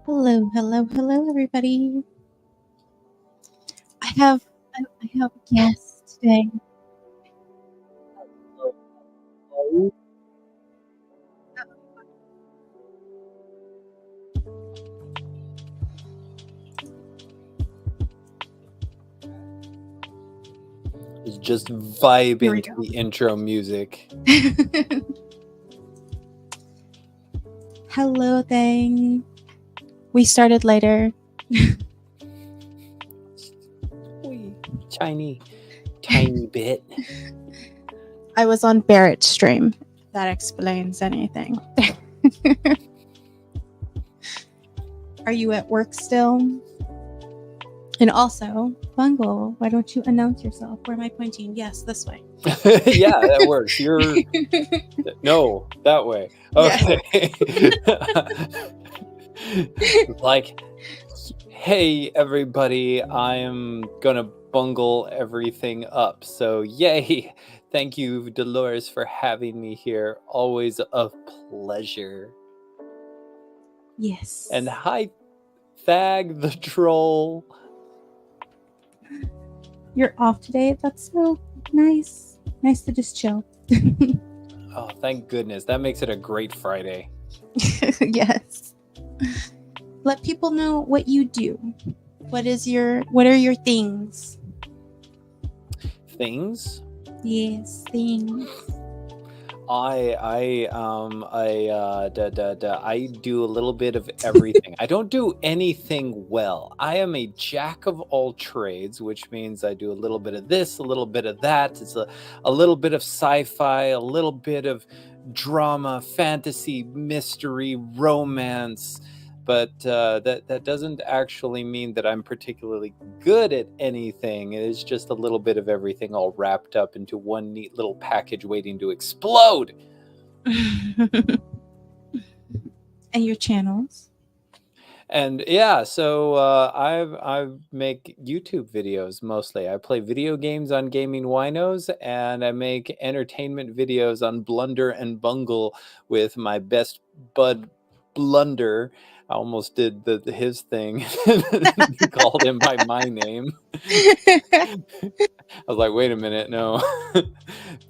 Hello, hello, hello, everybody. I have a guest today. It's just Here we vibing to go. the intro music. Hello, thing. We started later. Tiny bit. I was on Barrett's stream. If that explains anything. Are you at work still? And also, Bungle, why don't you announce yourself? Where am I pointing? Yes, this way. Yeah, that works. No, that way. Okay. Like, hey everybody, I'm gonna bungle everything up. So yay! Thank you, Dolores, for having me here. Always a pleasure. Yes. And hi, Thag the troll. You're off today. That's so nice. Nice to just chill. Oh, thank goodness. That makes it a great Friday. Yes. Let people know what you do. What are your things? Things? Yes, things. I do a little bit of everything. I don't do anything well. I am a jack of all trades, which means I do a little bit of this, a little bit of that. It's a little bit of sci-fi, a little bit of drama, fantasy, mystery, romance. But that doesn't actually mean that I'm particularly good at anything. It's just a little bit of everything all wrapped up into one neat little package waiting to explode. And your channels? And yeah, so I make YouTube videos mostly. I play video games on Gaming Winos, and I make entertainment videos on Blunder and Bungle with my best bud Blunder. I almost did his thing, called him by my name. I was like, wait a minute, no.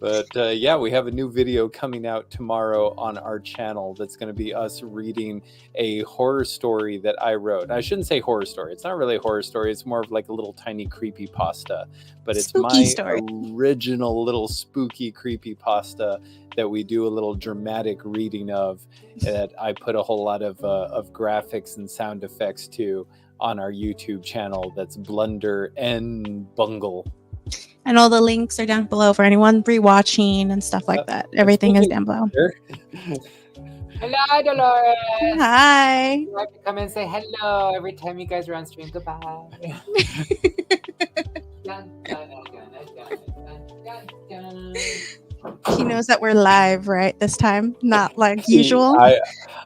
But yeah, we have a new video coming out tomorrow on our channel that's going to be us reading a horror story that I wrote. I shouldn't say horror story. It's not really a horror story. It's more of like a little tiny creepy pasta. But it's Spooky my story. original little spooky creepy pasta that we do a little dramatic reading of, that I put a whole lot of graphics and sound effects to on our YouTube channel. That's Blunder and Bungle. And all the links are down below for anyone rewatching and stuff like that. Everything is down below. Hello, Dolores. Hi. You have to come and say hello every time you guys are on stream. Goodbye. Dun, dun, dun, dun, dun, dun, dun. He knows that we're live, right? This time, not like usual.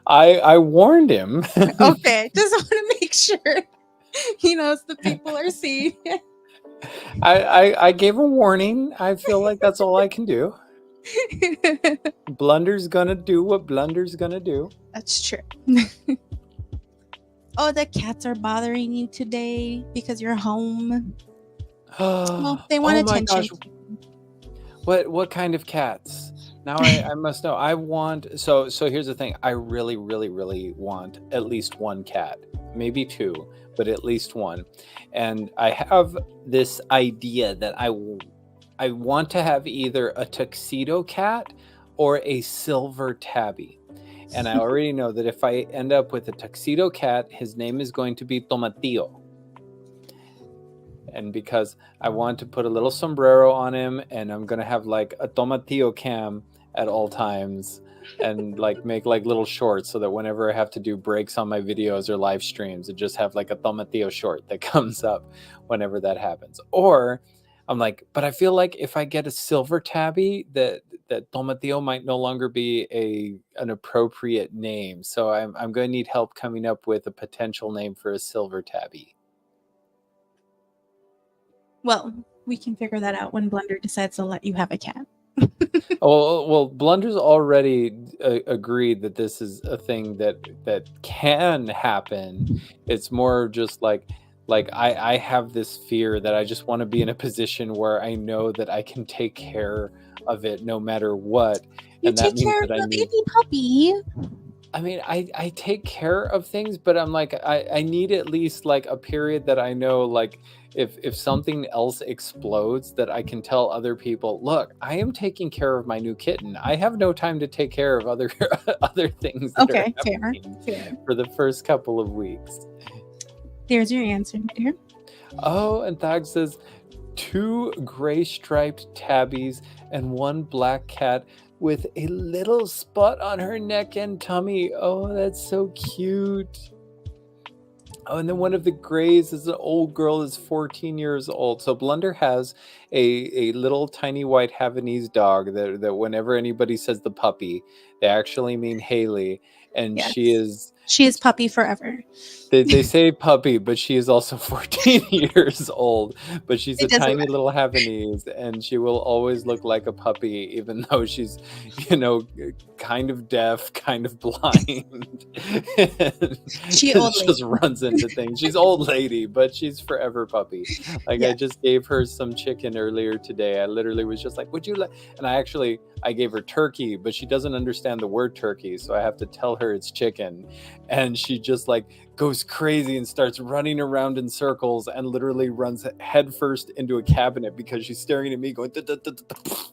I warned him. Okay, just want to make sure he knows the people are seeing. I gave a warning. I feel like that's all I can do. Blunder's gonna do what Blunder's gonna do. That's true. Oh, the cats are bothering you today because you're home. Well, they want attention. Gosh. What kind of cats? Now I must know. I want so here's the thing. I really want at least one cat. Maybe two, but at least one. And I have this idea that I want to have either a tuxedo cat or a silver tabby. And I already know that if I end up with a tuxedo cat, his name is going to be Tomatillo. And because I want to put a little sombrero on him, and I'm going to have like a Tomatillo cam at all times, and like make like little shorts so that whenever I have to do breaks on my videos or live streams, I just have like a Tomatillo short that comes up whenever that happens. Or I'm like, but I feel like if I get a silver tabby, that Tomatillo might no longer be an appropriate name. So I'm going to need help coming up with a potential name for a silver tabby. Well, we can figure that out when Blender decides to let you have a cat. Well, Blunder's already agreed that this is a thing that can happen. It's more just like I have this fear that I just want to be in a position where I know that I can take care of it no matter what, You and that take means care of that I your need. baby puppy. I mean, I take care of things, but I'm like I need at least like a period that I know, like if something else explodes, that I can tell other people, look, I am taking care of my new kitten. I have no time to take care of other other things that are Okay, fair. happening for the first couple of weeks. There's your answer, my dear. Oh, and Thag says 2 gray striped tabbies and 1 black cat with a little spot on her neck and tummy. Oh, that's so cute. Oh, and then one of the grays is an old girl, is 14 years old. So Blunder has a little tiny white Havanese dog that whenever anybody says the puppy, they actually mean Haley. And Yes. she is puppy forever. they say puppy, but she is also 14 years old. But she's It a doesn't tiny matter. little Havanese, and she will always look like a puppy, even though she's, kind of deaf, kind of blind. She old just lady. runs into things. She's old lady, but she's forever puppy. Like, I Yes. just gave her some chicken earlier today. I literally was just like, would you like? And I gave her turkey, but she doesn't understand the word turkey, so I have to tell her it's chicken. And she just like goes crazy and starts running around in circles and literally runs headfirst into a cabinet because she's staring at me going, "Duh, duh, duh, duh, duh."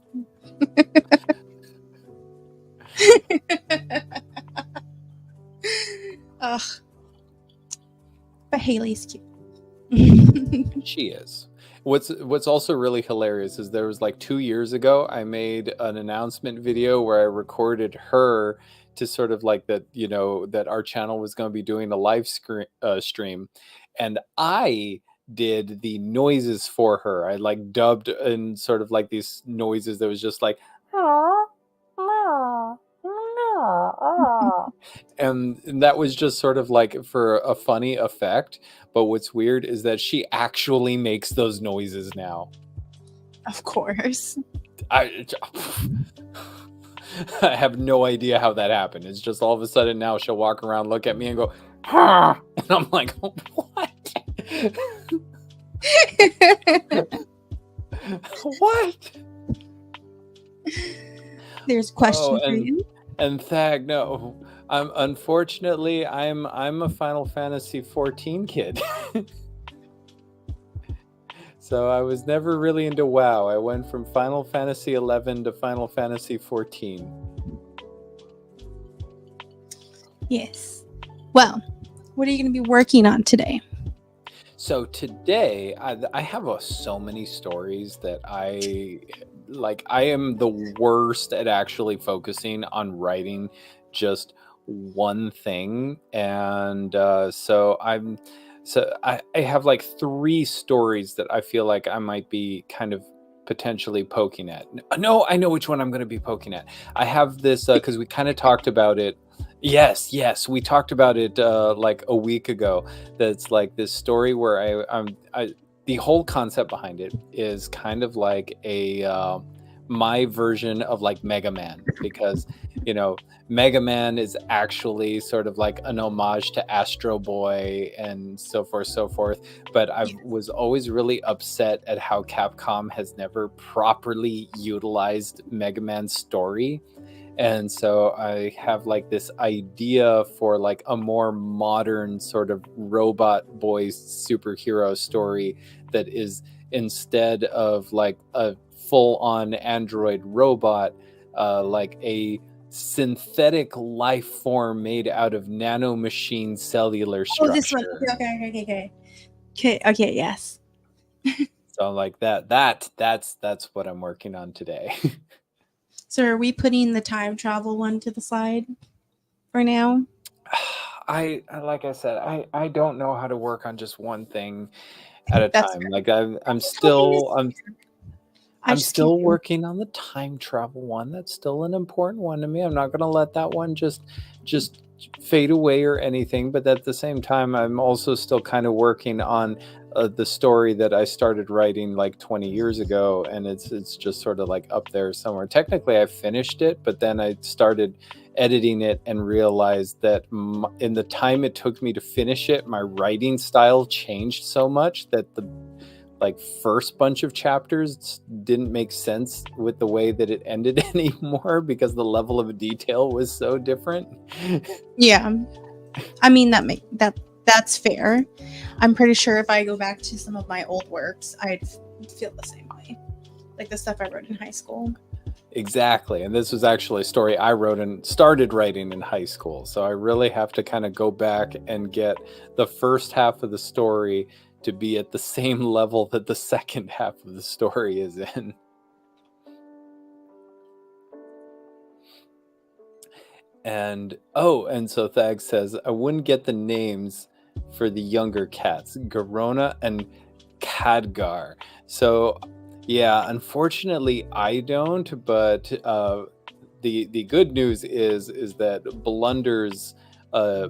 Ugh. But Haley's cute. She is. What's also really hilarious is there was like 2 years ago, I made an announcement video where I recorded her to sort of like that, that our channel was going to be doing a live stream, and I did the noises for her. I like dubbed in sort of like these noises that was just like, and that was just sort of like for a funny effect. But what's weird is that she actually makes those noises now. Of course. I have no idea how that happened. It's just all of a sudden now she'll walk around, look at me, and go, "Huh," and I'm like, what? What? There's a question for and, you. And Thag, no, unfortunately I'm a Final Fantasy 14 kid. So I was never really into WoW. I went from Final Fantasy 11 to Final Fantasy 14. Yes. Well, what are you going to be working on today? So today I have so many stories that I am the worst at actually focusing on writing just one thing. And so I have like 3 stories that I feel like I might be kind of potentially poking at. No, I know which one I'm going to be poking at. I have this because we kind of talked about it. Yes, we talked about it like a week ago. That's like this story where I the whole concept behind it is kind of like a my version of like Mega Man, because Mega Man is actually sort of like an homage to Astro Boy and so forth. But I was always really upset at how Capcom has never properly utilized Mega Man's story. And so I have like this idea for like a more modern sort of robot boy superhero story that is, instead of like a full-on android robot, like a synthetic life form made out of nanomachine cellular structure. Oh, this one. Okay, yes. So like that's what I'm working on today. So are we putting the time travel one to the side for now? I like I said, I don't know how to work on just one thing at a That's time. fair. Like I'm still can't. working on the time travel one. That's still an important one to me. I'm not going to let that one just fade away or anything. But at the same time, I'm also still kind of working on the story that I started writing like 20 years ago, and it's just sort of like up there somewhere. Technically, I finished it, but then I started editing it and realized that in the time it took me to finish it, my writing style changed so much that the like first bunch of chapters didn't make sense with the way that it ended anymore because the level of detail was so different. Yeah. I mean, that's fair. I'm pretty sure if I go back to some of my old works, I'd feel the same way. Like the stuff I wrote in high school. Exactly. And this was actually a story I wrote and started writing in high school. So I really have to kind of go back and get the first half of the story to be at the same level that the second half of the story is in. And so Thag says, I wouldn't get the names for the younger cats, Garona and Khadgar. So yeah, unfortunately I don't, but the good news is that Blunder's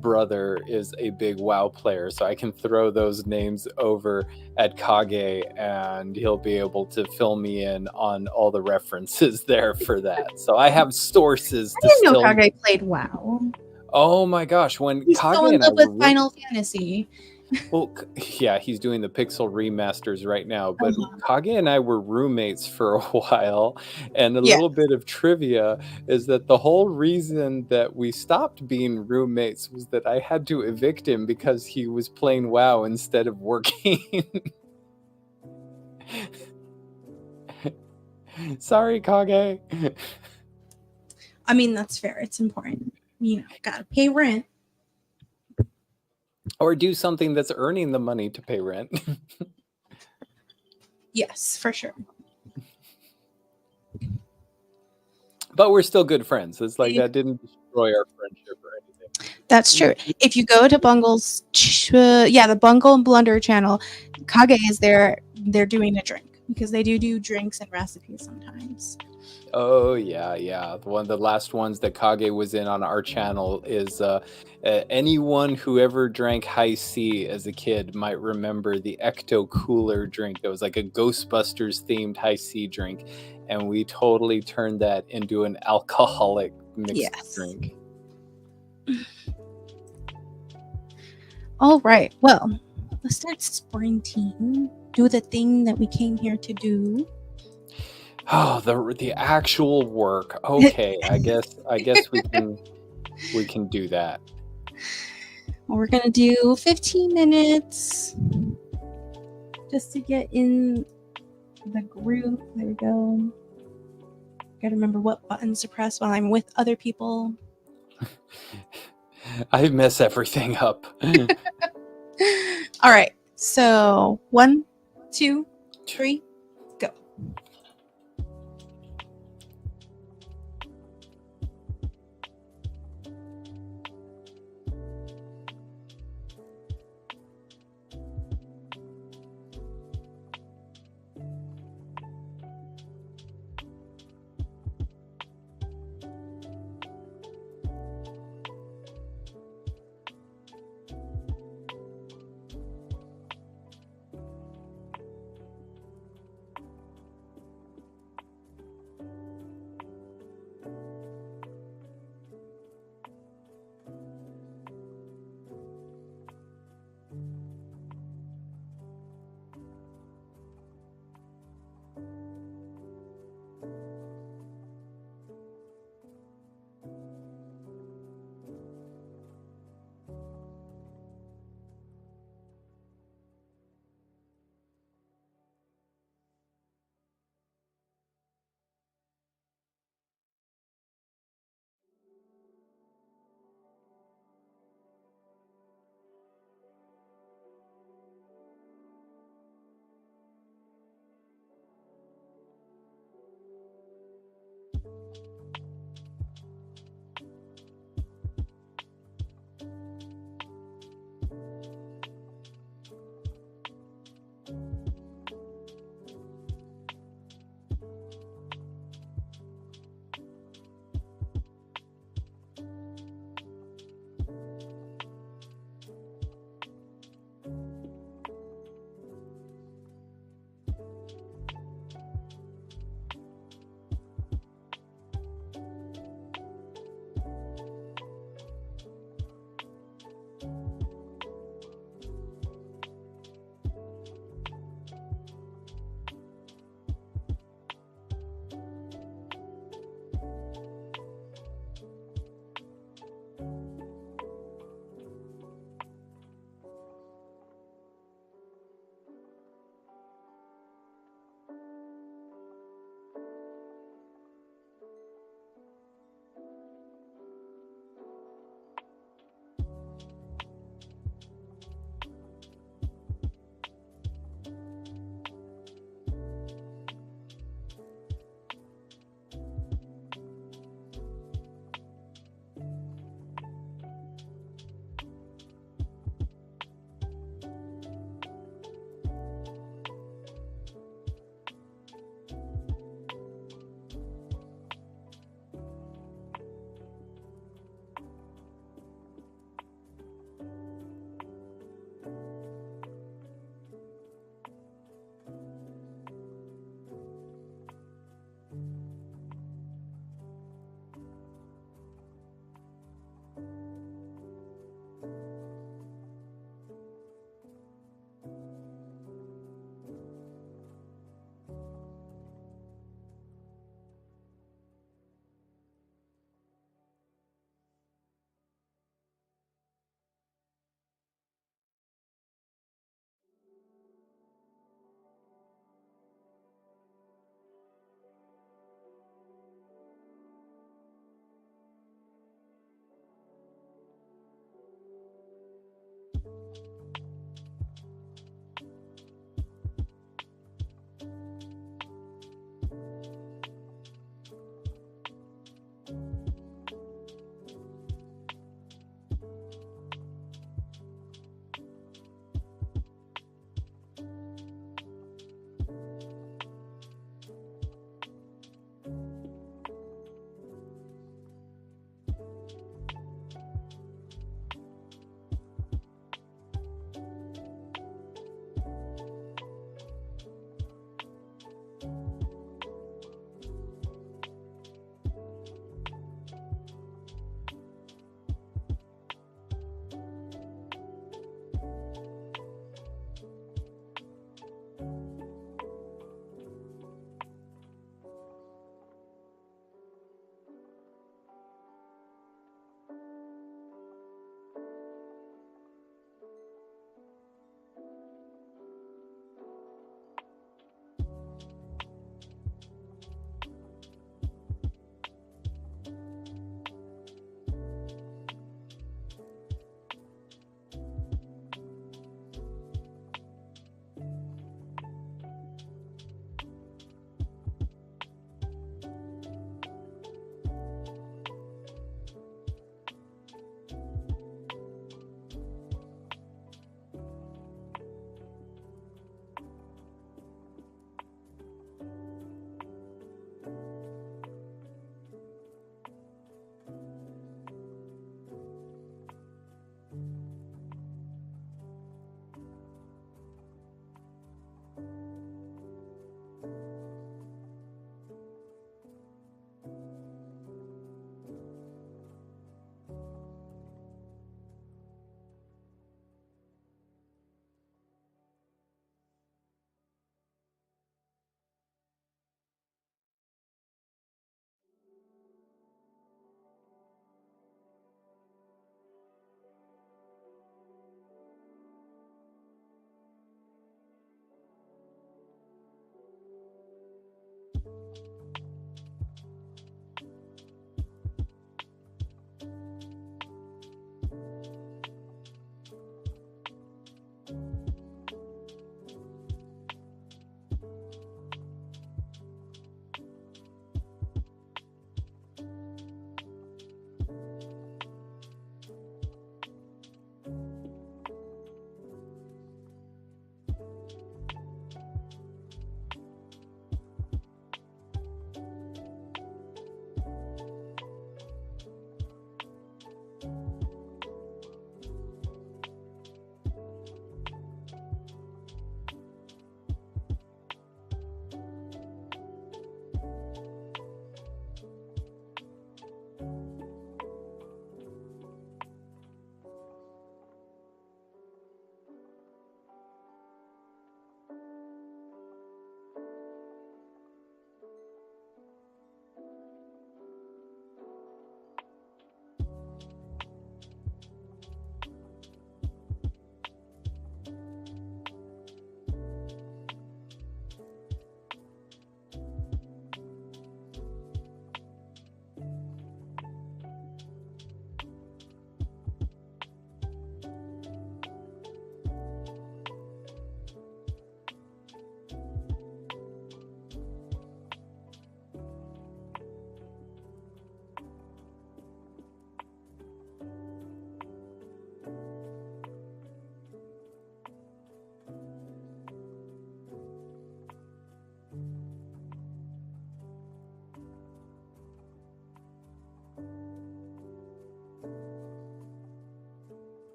brother is a big WoW player, so I can throw those names over at Kage and he'll be able to fill me in on all the references there for that. So I have sources I to didn't know still. Kage played WoW. Oh my gosh, when He's Kage so in and I love with were Final Fantasy. well, yeah, he's doing the Pixel remasters right now, but Kage and I were roommates for a while, and a Yeah. little bit of trivia is that the whole reason that we stopped being roommates was that I had to evict him because he was playing WoW instead of working. Sorry, Kage. I mean, that's fair. It's important. You know, gotta pay rent. Or do something that's earning the money to pay rent. Yes, for sure. But we're still good friends. It's like that didn't destroy our friendship or anything. That's true. If you go to Bungle's, the Bungle and Blunder channel, Kage is there. They're doing a drink because they do drinks and recipes sometimes. Oh yeah. The last ones that Kage was in on our channel is anyone who ever drank High C as a kid might remember the Ecto Cooler drink. That was like a Ghostbusters themed High C drink, and we totally turned that into an alcoholic mixed drink. All right. Well, let's start sprinting. Do the thing that we came here to do. Oh, the actual work. Okay, I guess we can do that. We're gonna do 15 minutes just to get in the groove. There we go. Gotta remember what buttons to press while I'm with other people. I mess everything up. All right. So 1, 2, 3, go.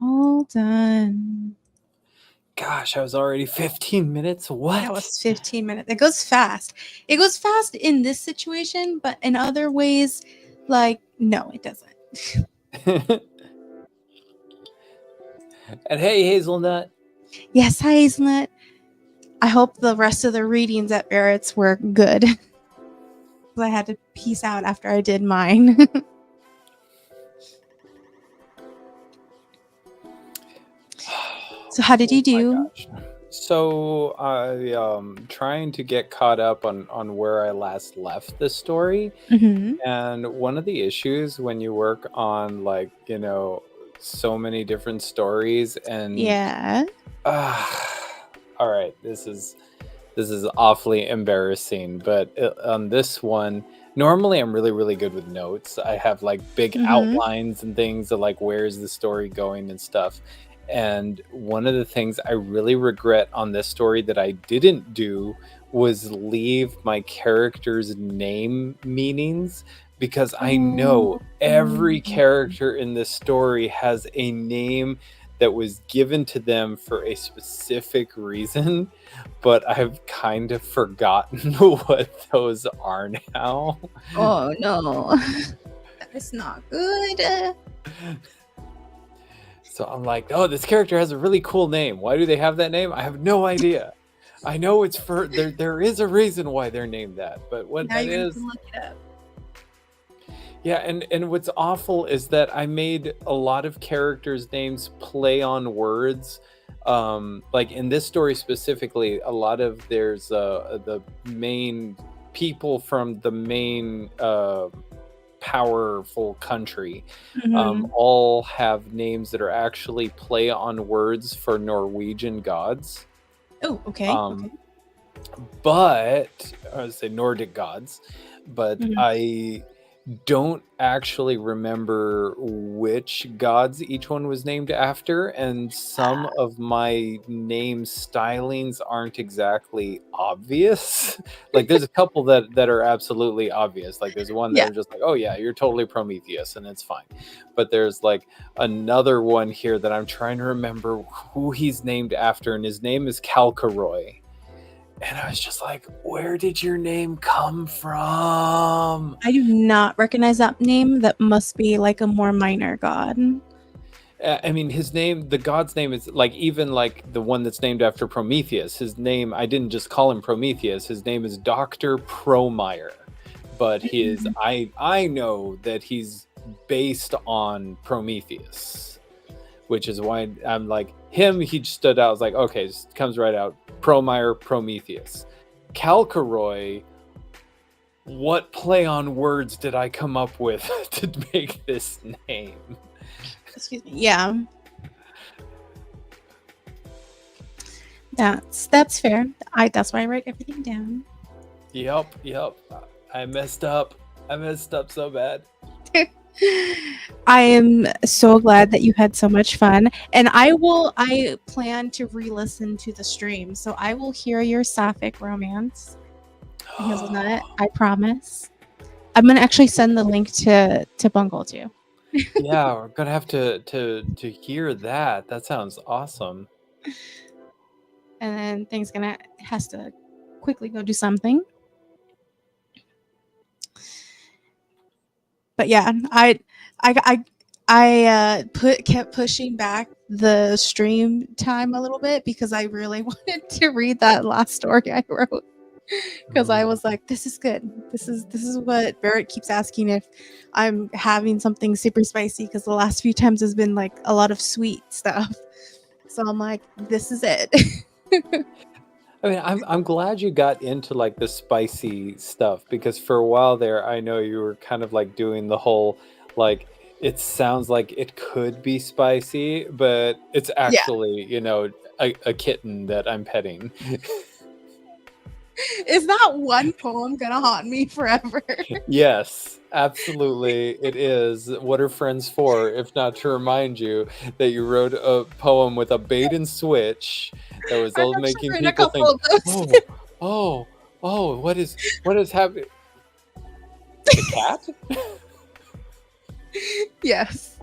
All done. Gosh, I was already 15 minutes. What? That was 15 minutes. It goes fast. It goes fast in this situation, but in other ways, like, no, it doesn't. And hey, Hazelnut. Yes, hi, Hazelnut. I hope the rest of the readings at Barrett's were good. I had to peace out after I did mine. So how did you do? So I trying to get caught up on where I last left the story. Mm-hmm. And one of the issues when you work on, like, you know, so many different stories and Yeah. all right, this is awfully embarrassing, but on this one, normally I'm really good with notes. I have like big outlines and things of like where's the story going and stuff. And one of the things I really regret on this story that I didn't do was leave my character's name meanings, because I know every character in this story has a name that was given to them for a specific reason, but I've kind of forgotten what those are now. Oh no. That's not good. So I'm like, oh, this character has a really cool name. Why do they have that name? I have no idea. I know it's for there is a reason why they're named that, but what Now that you're is, gonna look it up. yeah, and what's awful is that I made a lot of characters' names play on words. Like in this story specifically, a lot of there's the main people from the main powerful country all have names that are actually play on words for Norwegian gods. Oh, okay. Okay. But I would say Nordic gods, but I don't actually remember which gods each one was named after, and some of my name stylings aren't exactly obvious. Like there's a couple that are absolutely obvious. Like there's one that I'm just like, oh yeah, you're totally Prometheus, and it's fine. But there's like another one here that I'm trying to remember who he's named after, and his name is Calcaroy. And I was just like, where did your name come from? I do not recognize that name. That must be like a more minor god. I mean, his name, the god's name is like, even like the one that's named after Prometheus, his name, I didn't just call him Prometheus. His name is Dr. Promeyer. but I know that he's based on Prometheus, which is why I'm like him. He stood out. I was like, okay, this comes right out. Promeyer, Prometheus, Calcaroy. What play on words did I come up with to make this name? Excuse me. Yeah. That's fair. That's why I write everything down. Yep. I messed up so bad. I am so glad that you had so much fun, and I plan to re-listen to the stream, so I will hear your sapphic romance. Hazelnut, I promise. I'm gonna actually send the link to Bungle too. Yeah, we're gonna have to hear that. That sounds awesome. And then things has to quickly go do something. But yeah, I kept pushing back the stream time a little bit because I really wanted to read that last story I wrote. Because I was like, this is good. This is what Barrett keeps asking if I'm having something super spicy, because the last few times has been like a lot of sweet stuff. So I'm like, this is it. I mean, I'm glad you got into like the spicy stuff, because for a while there, I know you were kind of like doing the whole like it sounds like it could be spicy, but it's actually a kitten that I'm petting. Is that one poem gonna haunt me forever? Yes, absolutely it is. What are friends for if not to remind you that you wrote a poem with a bait and switch that was all making people think, oh, what is happening? The cat? Yes.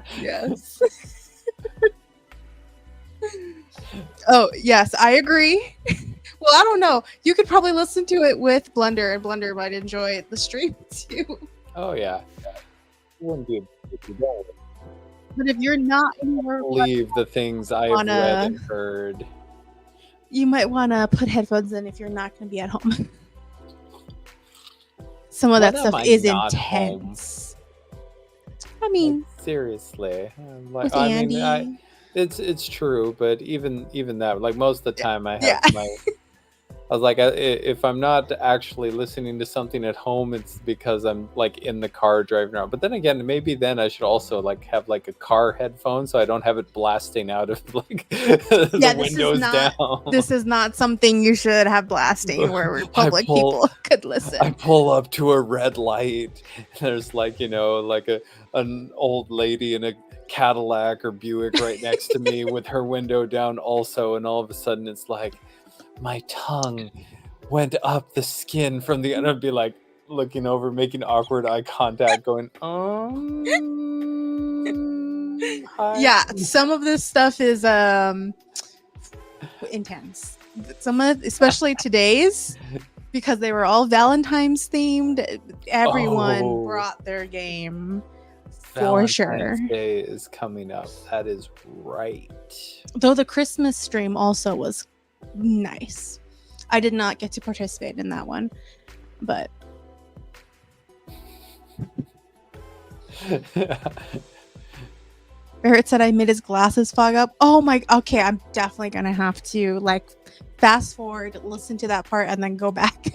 Oh, yes, I agree. Well, I don't know. You could probably listen to it with Blender, and Blender might enjoy the stream too. Oh yeah. Wouldn't be if you don't But if you're not believe the things I have read and heard. You might want to put headphones in if you're not going to be at home. Some of that stuff is intense. I mean, like, seriously, with Andy. It's true, but even that, like most of the time, I have I was like, if I'm not actually listening to something at home, it's because I'm like in the car driving around. But then again, maybe then I should also like have like a car headphone so I don't have it blasting out of like the windows down. This is not something you should have blasting where public people could listen. I pull up to a red light. There's like like an old lady in a Cadillac or Buick right next to me with her window down also, and all of a sudden it's like my tongue went up the skin from the end. I'd be like looking over, making awkward eye contact, going, hi. Yeah, some of this stuff is intense. Some of, especially today's, because they were all Valentine's themed. Everyone brought their game. For sure. Valentine's Day is coming up. That is right. Though the Christmas stream also was nice. I did not get to participate in that one, but Barrett said I made his glasses fog up. Oh my, okay, I'm definitely gonna have to like fast forward, listen to that part, and then go back.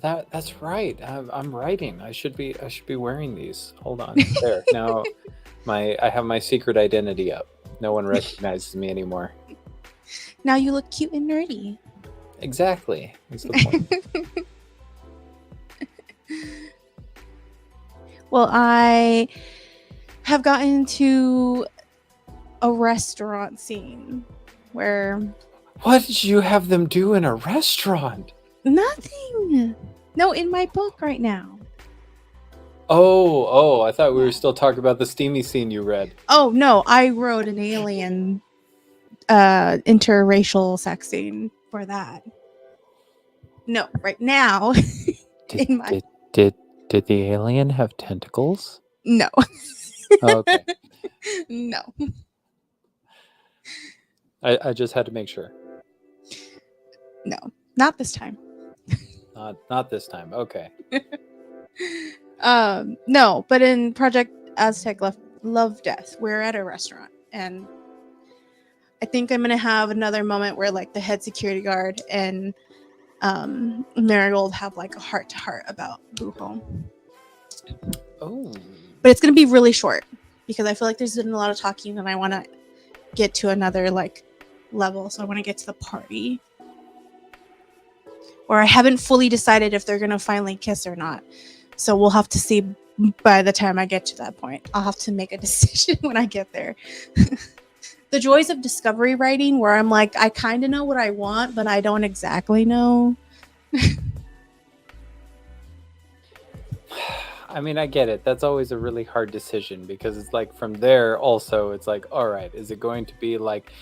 That's right. I'm writing. I should be wearing these. Hold on. There. Now I have my secret identity up. No one recognizes me anymore. Now you look cute and nerdy. Exactly. That's the point. Well, I have gotten to a restaurant scene where... What did you have them do in a restaurant? Nothing. No, in my book right now. Oh, I thought we were still talking about the steamy scene you read. Oh, no, I wrote an alien interracial sex scene for that. No, right now. Did the alien have tentacles? No. Okay. No. I just had to make sure. No, not this time. Not this time. Okay. No, but in Project Aztec Love Death, we're at a restaurant, and I think I'm gonna have another moment where like the head security guard and Marigold have like a heart to heart about Buho. Oh. But it's gonna be really short because I feel like there's been a lot of talking, and I want to get to another like level. So I want to get to the party, or I haven't fully decided if they're gonna finally kiss or not. So we'll have to see by the time I get to that point. I'll have to make a decision when I get there. The joys of discovery writing, where I'm like, I kind of know what I want, but I don't exactly know. I mean, I get it. That's always a really hard decision because it's like from there also it's like, all right, is it going to be like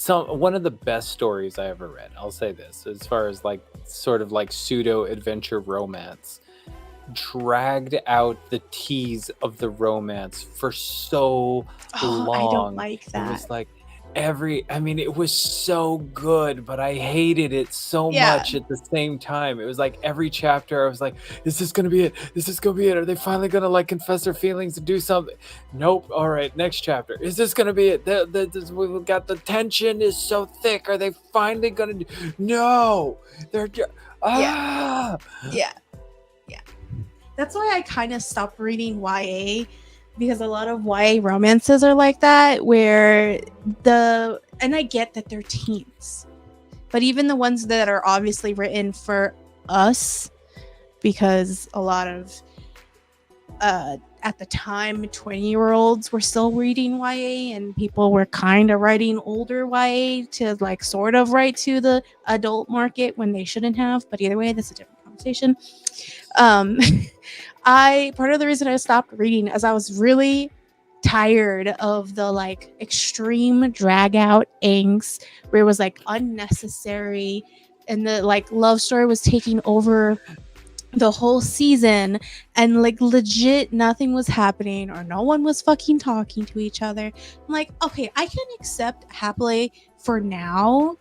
one of the best stories I ever read? I'll say this, as far as like sort of like pseudo adventure romance, dragged out the tease of the romance for so long. I don't like It that. was like it was so good, but I hated it so Yeah. much at the same time. It was like every chapter I was like, is this gonna be it? Is this gonna be it? Are they finally gonna like confess their feelings and do something? Nope. All right, next chapter. Is this gonna be it? We've got the tension is so thick. Are they finally gonna do? No, they're Yeah. That's why I kind of stopped reading YA, because a lot of YA romances are like that, where and I get that they're teens, but even the ones that are obviously written for us, because a lot of at the time 20-year-olds were still reading YA, and people were kind of writing older YA to like sort of write to the adult market when they shouldn't have. But either way, that's a different conversation. Part of the reason I stopped reading is I was really tired of the like extreme drag out angst where it was like unnecessary, and the like love story was taking over the whole season, and like legit nothing was happening or no one was fucking talking to each other. I'm like, okay, I can accept happily for now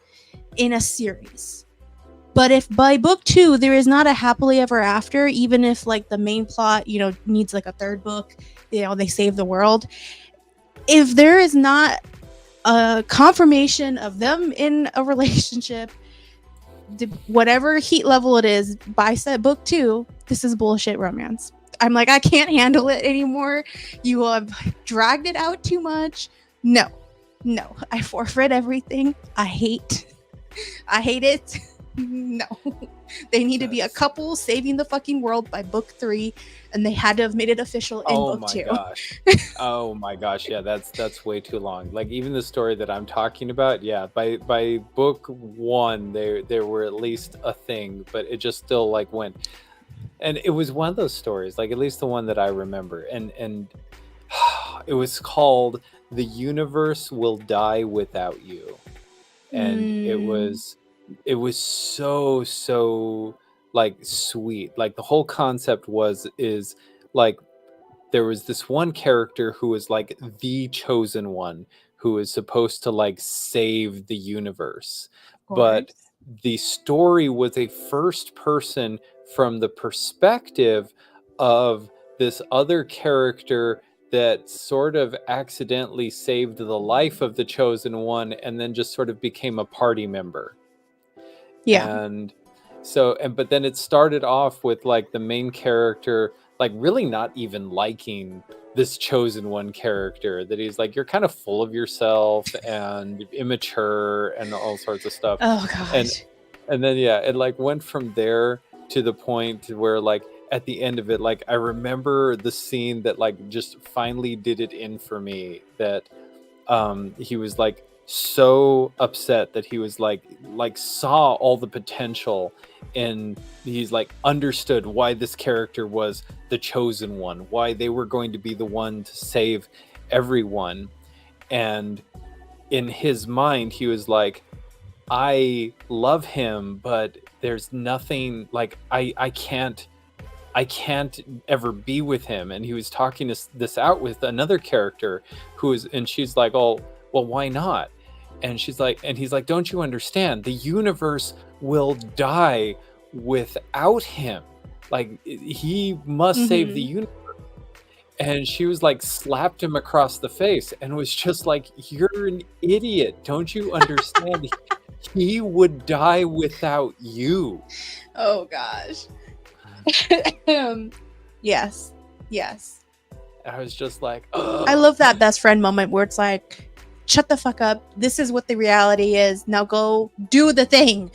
in a series. But if by book 2 there is not a happily ever after, even if like the main plot, needs like a third book, they save the world. If there is not a confirmation of them in a relationship, whatever heat level it is, by set book 2, this is bullshit romance. I'm like, I can't handle it anymore. You have dragged it out too much. No, I forfeit everything. I hate it. No, they need to be a couple saving the fucking world by book 3, and they had to have made it official in book 2. Oh my gosh, yeah, that's way too long. Like even the story that I'm talking about, yeah, by book 1 there were at least a thing, but it just still like went, and it was one of those stories, like at least the one that I remember, and it was called "The Universe Will Die Without You," and it was so like sweet. Like the whole concept is like there was this one character who was like the chosen one who is supposed to like save the universe, but the story was a first person from the perspective of this other character that sort of accidentally saved the life of the chosen one and then just sort of became a party member. Yeah. And so, but then it started off with like the main character like really not even liking this chosen one character, that he's like, you're kind of full of yourself and immature and all sorts of stuff. Oh gosh. And then yeah, it like went from there to the point where like at the end of it, like I remember the scene that like just finally did it in for me, that he was like so upset that he was like saw all the potential, and he's like understood why this character was the chosen one, why they were going to be the one to save everyone. And in his mind he was like, I love him, but there's nothing like I can't ever be with him. And he was talking this out with another character and she's like, oh well, why not? And he's like, don't you understand? The universe will die without him. Like he must save the universe. And she was like, slapped him across the face and was just like, you're an idiot. Don't you understand? He would die without you. Oh gosh. Yes. I was just like, I love that best friend moment where it's like, shut the fuck up. This is what the reality is. Now go do the thing.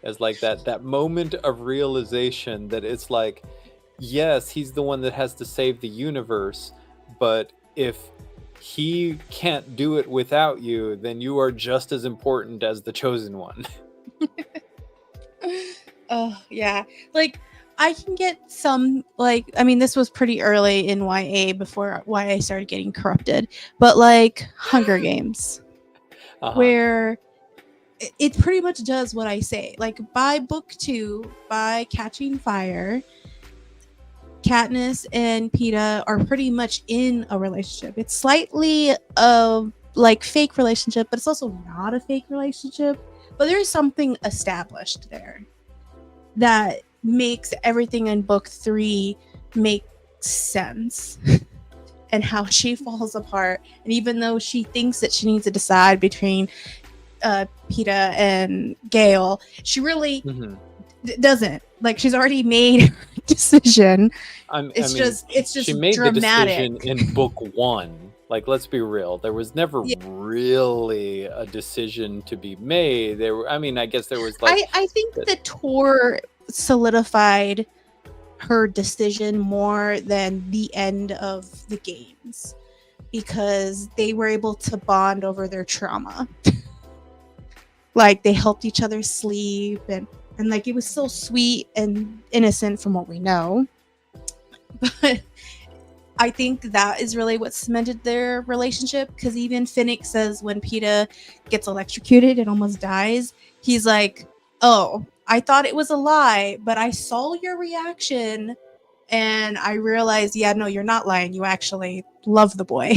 It's like that moment of realization that it's like, yes, he's the one that has to save the universe, but if he can't do it without you, then you are just as important as the chosen one. Oh yeah, like I can get some, like, I mean, this was pretty early in YA before YA started getting corrupted, but like Hunger Games, where it pretty much does what I say. Like by book 2, by Catching Fire, Katniss and Peeta are pretty much in a relationship. It's slightly like fake relationship, but it's also not a fake relationship. But there is something established there that makes everything in book 3 make sense. And how she falls apart. And even though she thinks that she needs to decide between Peeta and Gale, she really doesn't. Like, she's already made her decision. It's just she made dramatic. the decision in book 1. Like, let's be real. There was never really a decision to be made. There were, I guess there was like. I think the tour solidified her decision more than the end of the games, because they were able to bond over their trauma. Like, they helped each other sleep, and like, it was so sweet and innocent from what we know. But I think that is really what cemented their relationship, because even Finnick says when Peeta gets electrocuted and almost dies, he's like, oh, I thought it was a lie, but I saw your reaction and I realized, yeah, no, you're not lying. You actually love the boy.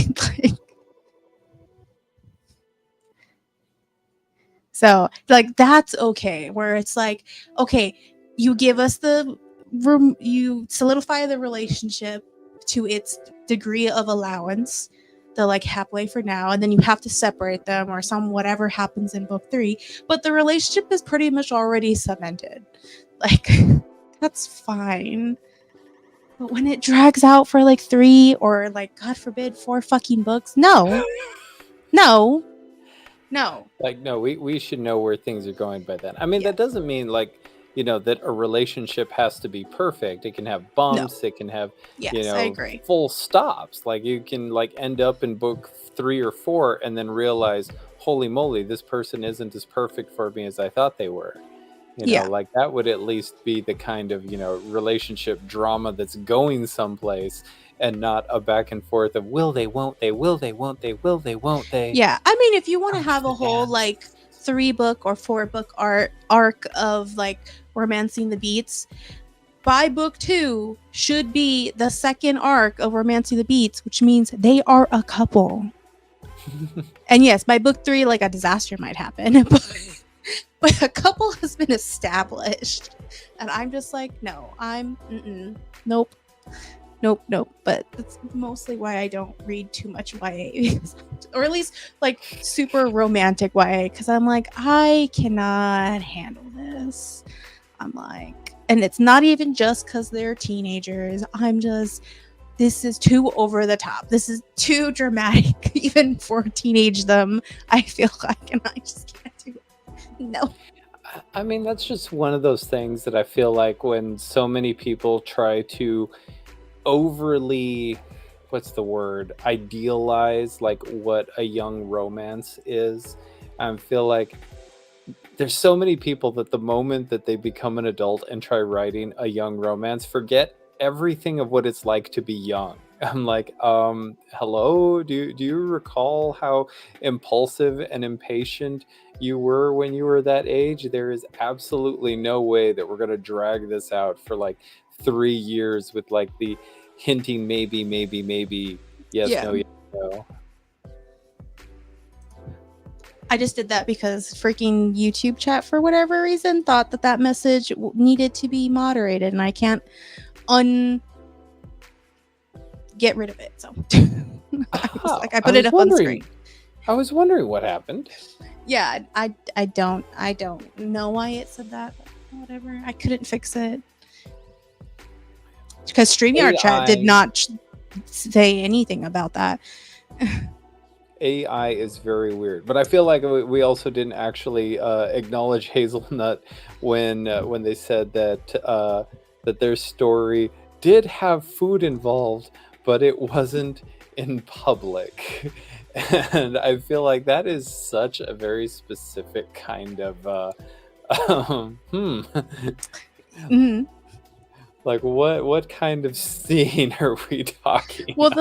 So, like, that's okay. Where it's like, okay, you give us the room, you solidify the relationship to its degree of allowance, the like halfway for now, and then you have to separate them or some whatever happens in book 3. But the relationship is pretty much already cemented. Like, that's fine. But when it drags out for like 3 or like, God forbid, 4 fucking books, no. Like, no, we should know where things are going by then. That doesn't mean like, that a relationship has to be perfect. It can have bumps. It can have, I agree. full stops. Like, you can like end up in book 3 or 4 and then realize, holy moly, this person isn't as perfect for me as I thought they were. Like, that would at least be the kind of, relationship drama that's going someplace, and not a back and forth of will they, won't they, will they, won't they, will they, won't they. Yeah, I mean, if you want to have a whole like 3-book or 4-book arc of like romancing the beats, by book 2 should be the second arc of romancing the beats, which means they are a couple. And yes, by book 3, like, a disaster might happen, but a couple has been established, and I'm just like, no, nope. But that's mostly why I don't read too much YA, or at least like super romantic YA, because I'm like, I cannot handle this. I'm like, and it's not even just because they're teenagers. I'm just, this is too over the top. This is too dramatic, even for teenage them. I feel like, and I just can't do it. No. That's just one of those things that I feel like when so many people try to overly, what's the word, idealize like what a young romance is. I feel like there's so many people that the moment that they become an adult and try writing a young romance, forget everything of what it's like to be young. I'm like, hello, do you recall how impulsive and impatient you were when you were that age? There is absolutely no way that we're going to drag this out for like 3 years with like the hinting maybe, yes, no, yes, no. I just did that because freaking YouTube chat, for whatever reason, thought that message needed to be moderated, and I can't get rid of it. So I put it up on screen. I was wondering what happened. Yeah, I don't know why it said that, but whatever. I couldn't fix it because StreamYard chat did not say anything about that. AI is very weird, but I feel like we also didn't actually acknowledge Hazelnut when they said that that their story did have food involved, but it wasn't in public. And I feel like that is such a very specific kind of like what kind of scene are we talking well, about?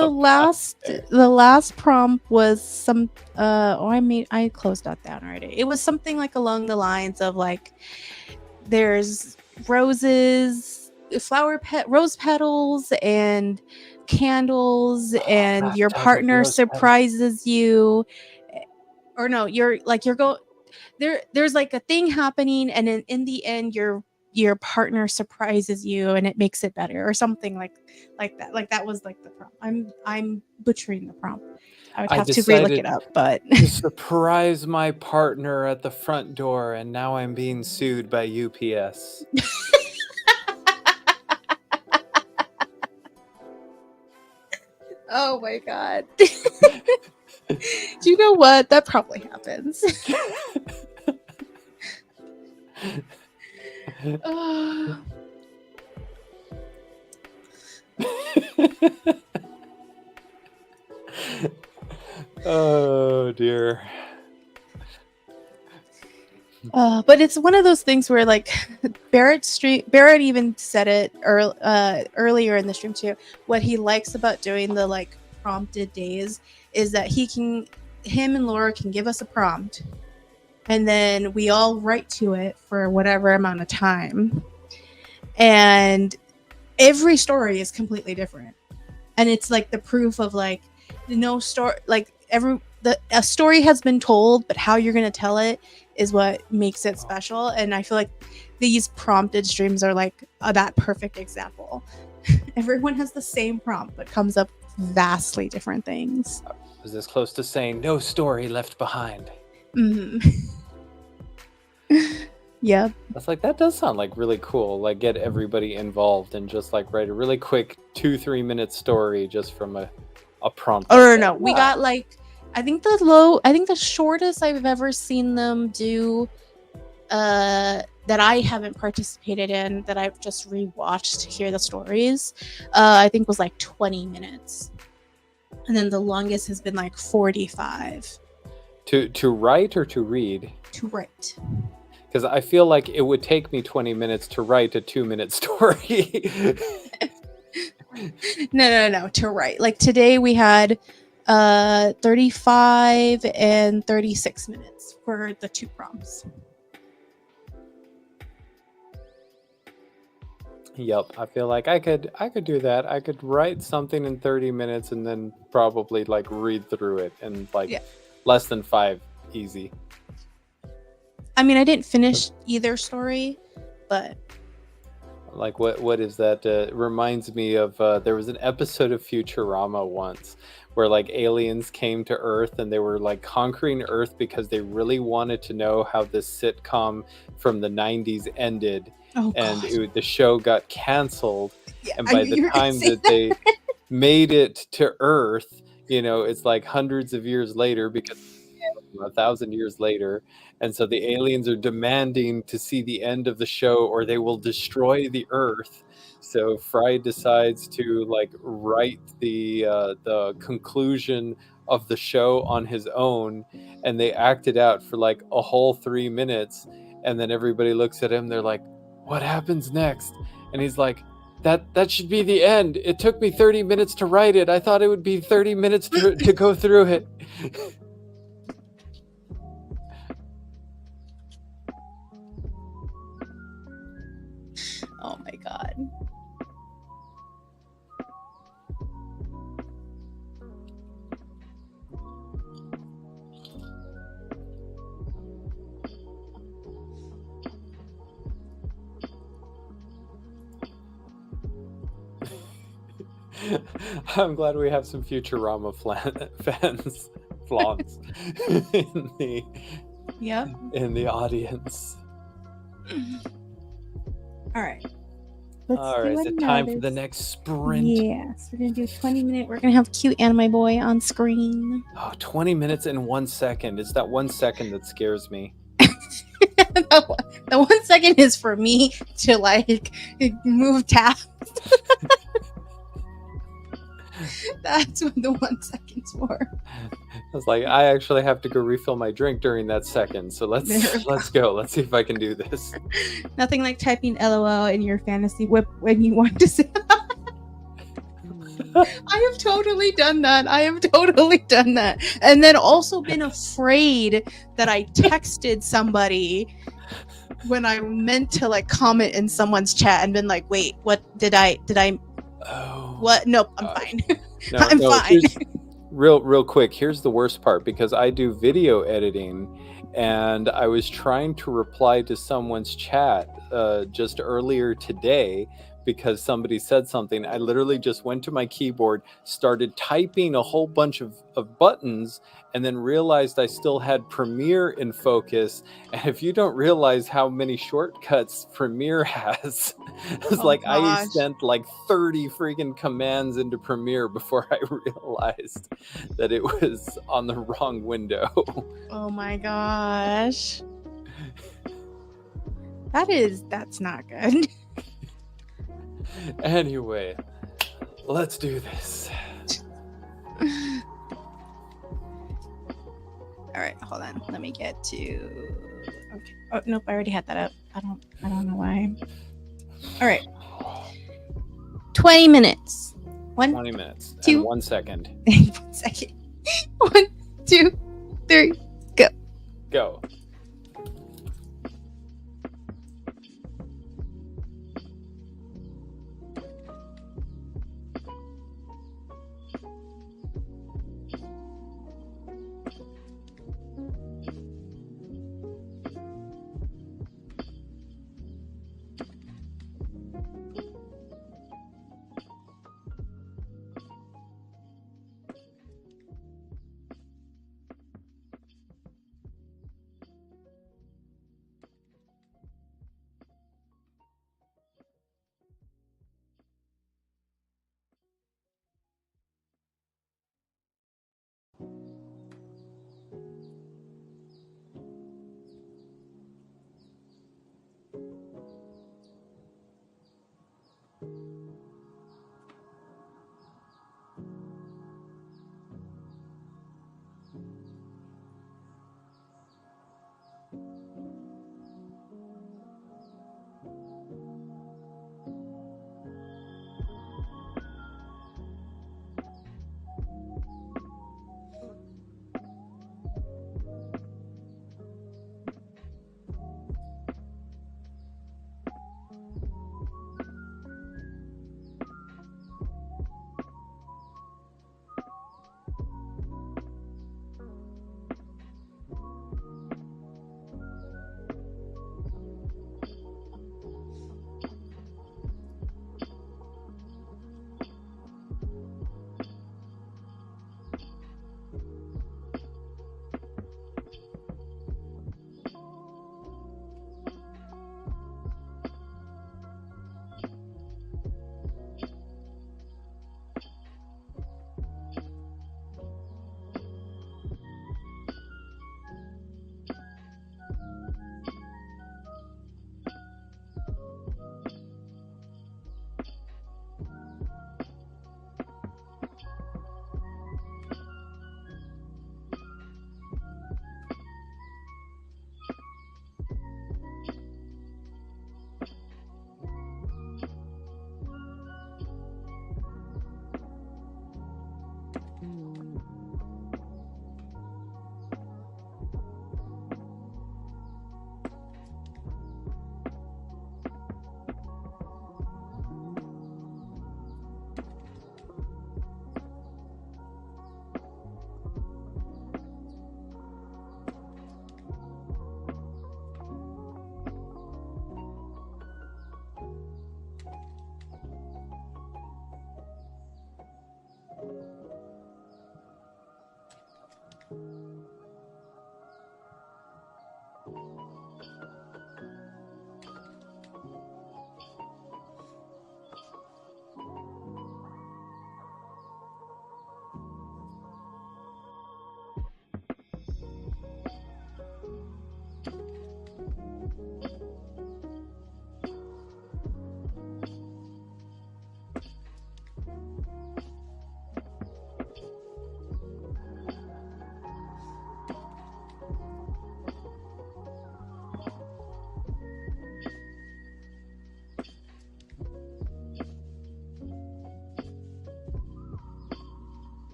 the last prompt was some I closed that down already. It was something like along the lines of like there's roses, rose petals and candles, and your partner surprises you, or no, there's like a thing happening, and in the end your partner surprises you and it makes it better, or something like that. Like that was like the prompt. I'm butchering the prompt. I would have to relook it up, but to surprise my partner at the front door, and now I'm being sued by UPS. Oh my god. Do you know what? That probably happens. Oh dear. But it's one of those things where like Barrett even said it earlier in the stream too. What he likes about doing the like prompted days is that him and Laura can give us a prompt, and then we all write to it for whatever amount of time, and every story is completely different, and it's like the proof of like no story, like a story has been told, but how you're going to tell it is what makes it special. And I feel like these prompted streams are like that perfect example. Everyone has the same prompt but comes up vastly different things. I was this close to saying no story left behind. Yeah, that's like, that does sound like really cool. Like get everybody involved and just like write a really quick 2-3 minute story just from a prompt. Or no, we got like I think the shortest I've ever seen them do that I haven't participated in, that I've just rewatched to hear the stories, I think was like 20 minutes. And then the longest has been like 45. To write or to read? To write. Because I feel like it would take me 20 minutes to write a 2-minute story. No, to write. Like today we had 35 and 36 minutes for the 2 prompts. Yep, I feel like I could do that. I could write something in 30 minutes and then probably like read through it in like less than 5, easy. I mean, I didn't finish either story, but like what is that? Reminds me of there was an episode of Futurama once where like aliens came to Earth and they were like conquering Earth because they really wanted to know how this sitcom from the 90s ended. And the show got canceled. And by the time that they made it to Earth, you know, it's like hundreds of years later, because 1,000 years later. And so the aliens are demanding to see the end of the show or they will destroy the Earth. So Fry decides to like write the conclusion of the show on his own, and they act it out for like a whole 3 minutes. And then everybody looks at him, they're like, what happens next? And he's like, that should be the end. It took me 30 minutes to write it. I thought it would be 30 minutes to go through it. Oh my god. I'm glad we have some Futurama fans, flans Yep. in the audience. All right. Let's All do right, is it time for another the next sprint? Yes, we're gonna do a 20-minute. We're gonna have cute anime boy on screen. Oh, 20 minutes and 1 second. It's that 1 second that scares me. The 1 second is for me to like move tabs. That's what the 1 second's for. I was like, I actually have to go refill my drink during that second. So let's go. Let's see if I can do this. Nothing like typing LOL in your fantasy whip when you want to say. I have totally done that. And then also been afraid that I texted somebody when I meant to like comment in someone's chat and been like, wait, what did I Oh, what? Nope, I'm fine. no, I'm fine. Real quick, here's the worst part, because I do video editing and I was trying to reply to someone's chat just earlier today because somebody said something. I literally just went to my keyboard, started typing a whole bunch of buttons, and then realized I still had Premiere in focus. And if you don't realize how many shortcuts Premiere has, it's Oh, like I gosh. sent like 30 freaking commands into Premiere before I realized that it was on the wrong window. Oh my gosh. That's not good. Anyway, let's do this. All right, hold on. Let me get to. Okay. Oh nope, I already had that up. I don't know why. All right. 20 minutes. 20 minutes 2 and 1 second. 1 second. 1, 2, 3, go. Go.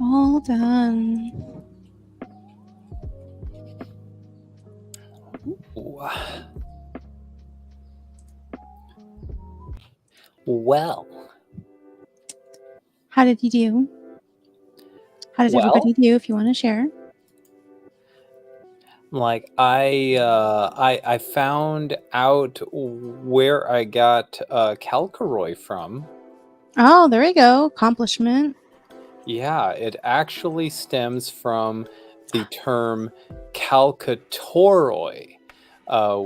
All done. Well, How did you do? How did everybody do? If you want to share. like I found out where I got Calcaroy from. Oh, there we go. Accomplishment. Yeah, it actually stems from the term Calcatoroi,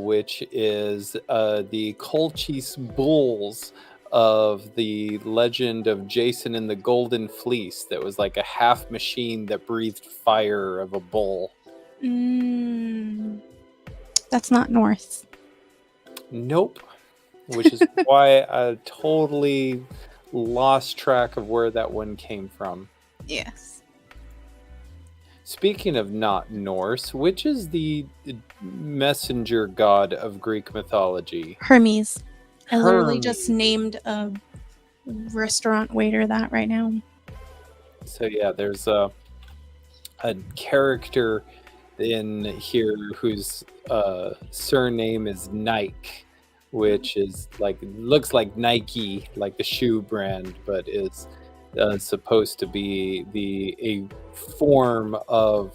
which is the Colchis bulls of the legend of Jason and the Golden Fleece. That was like a half machine that breathed fire of a bull. That's not Norse. Nope. Which is why I totally lost track of where that one came from. Yes. Speaking of not Norse, which is the messenger god of Greek mythology? Hermes. I literally just Hermes. named a restaurant waiter that right now. So yeah, there's a character in here whose surname is Nike, which is like, looks like Nike, like the shoe brand, but is supposed to be a form of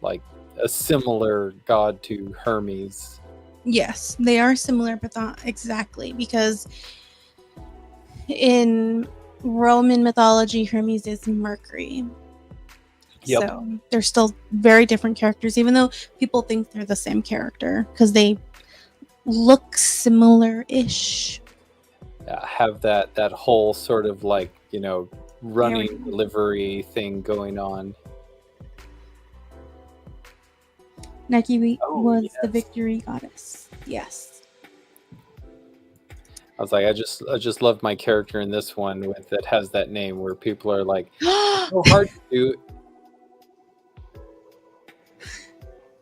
like a similar god to Hermes. Yes, they are similar, but not exactly, because in Roman mythology, Hermes is Mercury. Yep. So they're still very different characters, even though people think they're the same character because they look similar-ish. Have that whole sort of like, you know, running delivery thing going on. Nike was yes. the victory goddess. Yes. I was like, I just love my character in this one that has that name where people are like, it's so hard to do.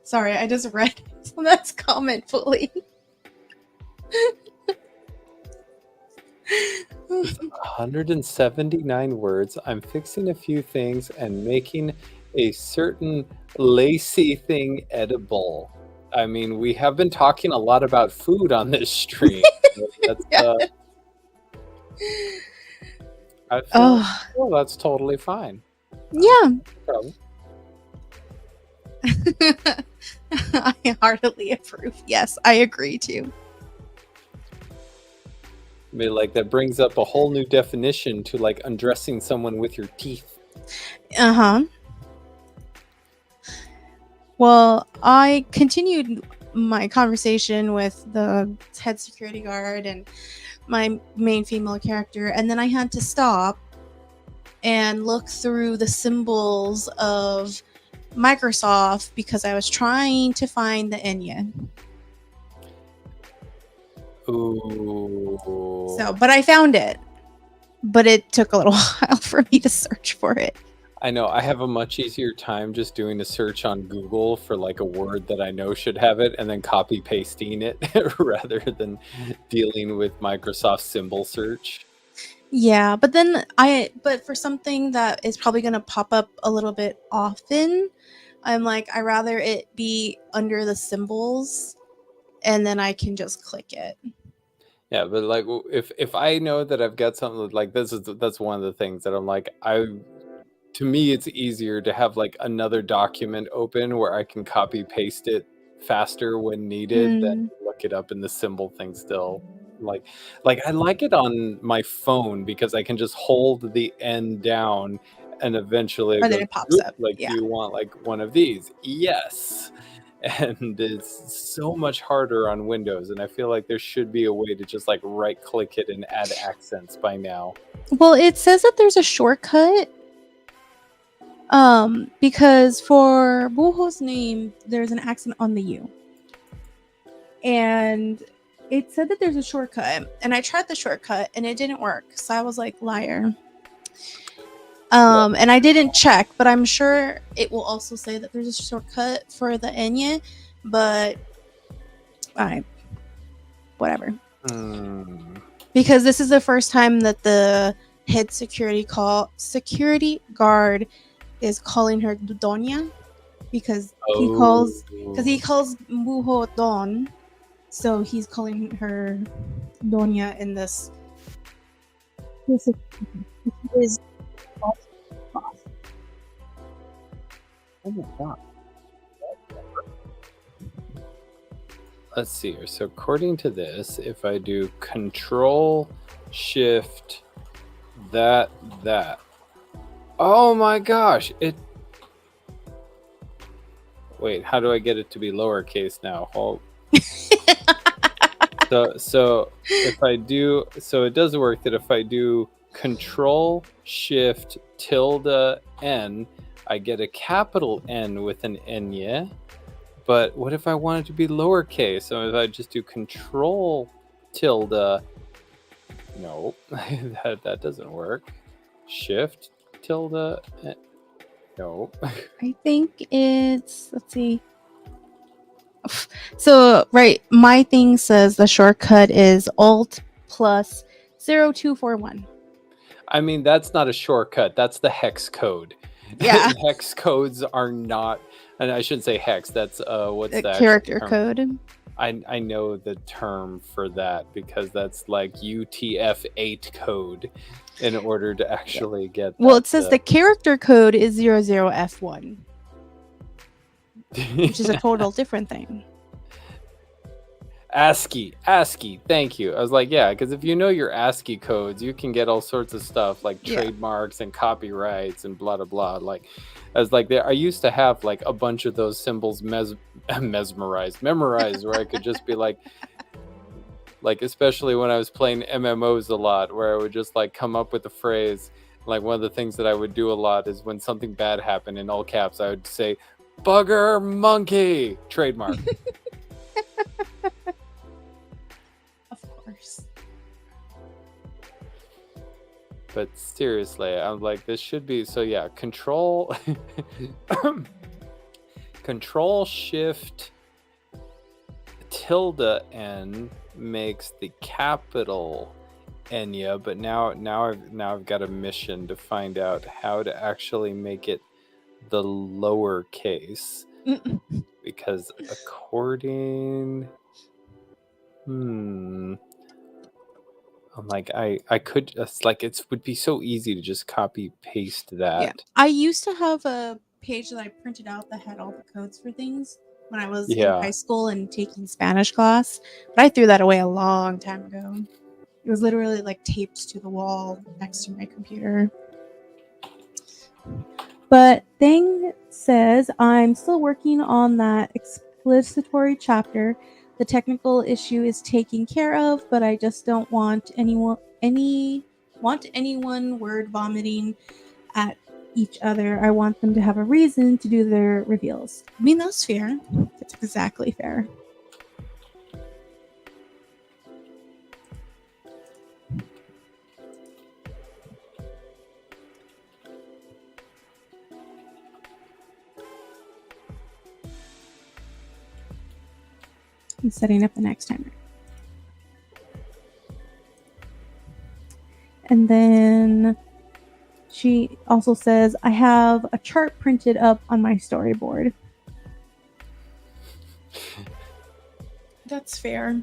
Sorry, I just read that's comment fully. 179 words. I'm fixing a few things and making a certain lacy thing edible. I mean, we have been talking a lot about food on this stream. That's, I feel like, well, that's totally fine. Yeah. No problem. I heartily approve. Yes, I agree too. I mean, like, that brings up a whole new definition to like undressing someone with your teeth. Well, I continued my conversation with the head security guard and my main female character, and then I had to stop and look through the symbols of Microsoft because I was trying to find the Enya. Ooh. So, but I found it. But it took a little while for me to search for it. I know. I have a much easier time just doing a search on Google for like a word that I know should have it and then copy pasting it rather than dealing with Microsoft symbol search. Yeah, but for something that is probably going to pop up a little bit often, I'm like, I rather it be under the symbols and then I can just click it. Yeah, but like if I know that I've got something like that's one of the things that I'm like, to me it's easier to have like another document open where I can copy paste it faster when needed than look it up in the symbol thing still. Like I like it on my phone because I can just hold the end down and eventually then it pops up. Like, yeah. Do you want like one of these? Yes. And it's so much harder on Windows, and I feel like there should be a way to just like right click it and add accents by now. Well, it says that there's a shortcut because for Buho's name there's an accent on the U, and it said that there's a shortcut, and I tried the shortcut and it didn't work, so I was like, liar. And I didn't check, but I'm sure it will also say that there's a shortcut for the Enya, but whatever. Because this is the first time that the head security guard is calling her Doña because he calls Mujo Don, so he's calling her Doña in this. This is boss. Oh my god. Let's see here. So according to this, if I do Control Shift that. Oh my gosh! Wait, how do I get it to be lowercase now? Hold. So if I do, so it does work that if I do Control Shift tilde N, I get a capital N with an N. But what if I want it to be lowercase? So if I just do Control tilde, no, that doesn't work. Shift tilde, no. I think it's, let's see. So, right, my thing says the shortcut is Alt plus 0241. I mean, that's not a shortcut. That's the hex code. Yeah. Hex codes are not, and I shouldn't say hex. That's what's The that character term? code. I know the term for that because that's like UTF-8 code in order to actually get. Well, it says the character code is 00F1, which is a total different thing. ASCII, thank you. I was like, yeah, because if you know your ASCII codes, you can get all sorts of stuff like trademarks and copyrights and blah, blah, blah. Like, I was like, I used to have like a bunch of those symbols memorized, where I could just be like, especially when I was playing MMOs a lot, where I would just like come up with a phrase. Like one of the things that I would do a lot is when something bad happened in all caps, I would say, bugger monkey, trademark. But seriously, I'm like, this should be, so yeah, Control Shift tilde N makes the capital Enya, but now I've got a mission to find out how to actually make it the lowercase. Because according I'm like, I could just like, it would be so easy to just copy paste that. Yeah. I used to have a page that I printed out that had all the codes for things when I was in high school and taking Spanish class, but I threw that away a long time ago. It was literally like taped to the wall next to my computer. But Thing says, I'm still working on that explicitory chapter. The technical issue is taken care of, but I just don't want anyone word vomiting at each other. I want them to have a reason to do their reveals. I mean, that's fair. That's exactly fair. I'm setting up the next timer. And then she also says, I have a chart printed up on my storyboard. That's fair.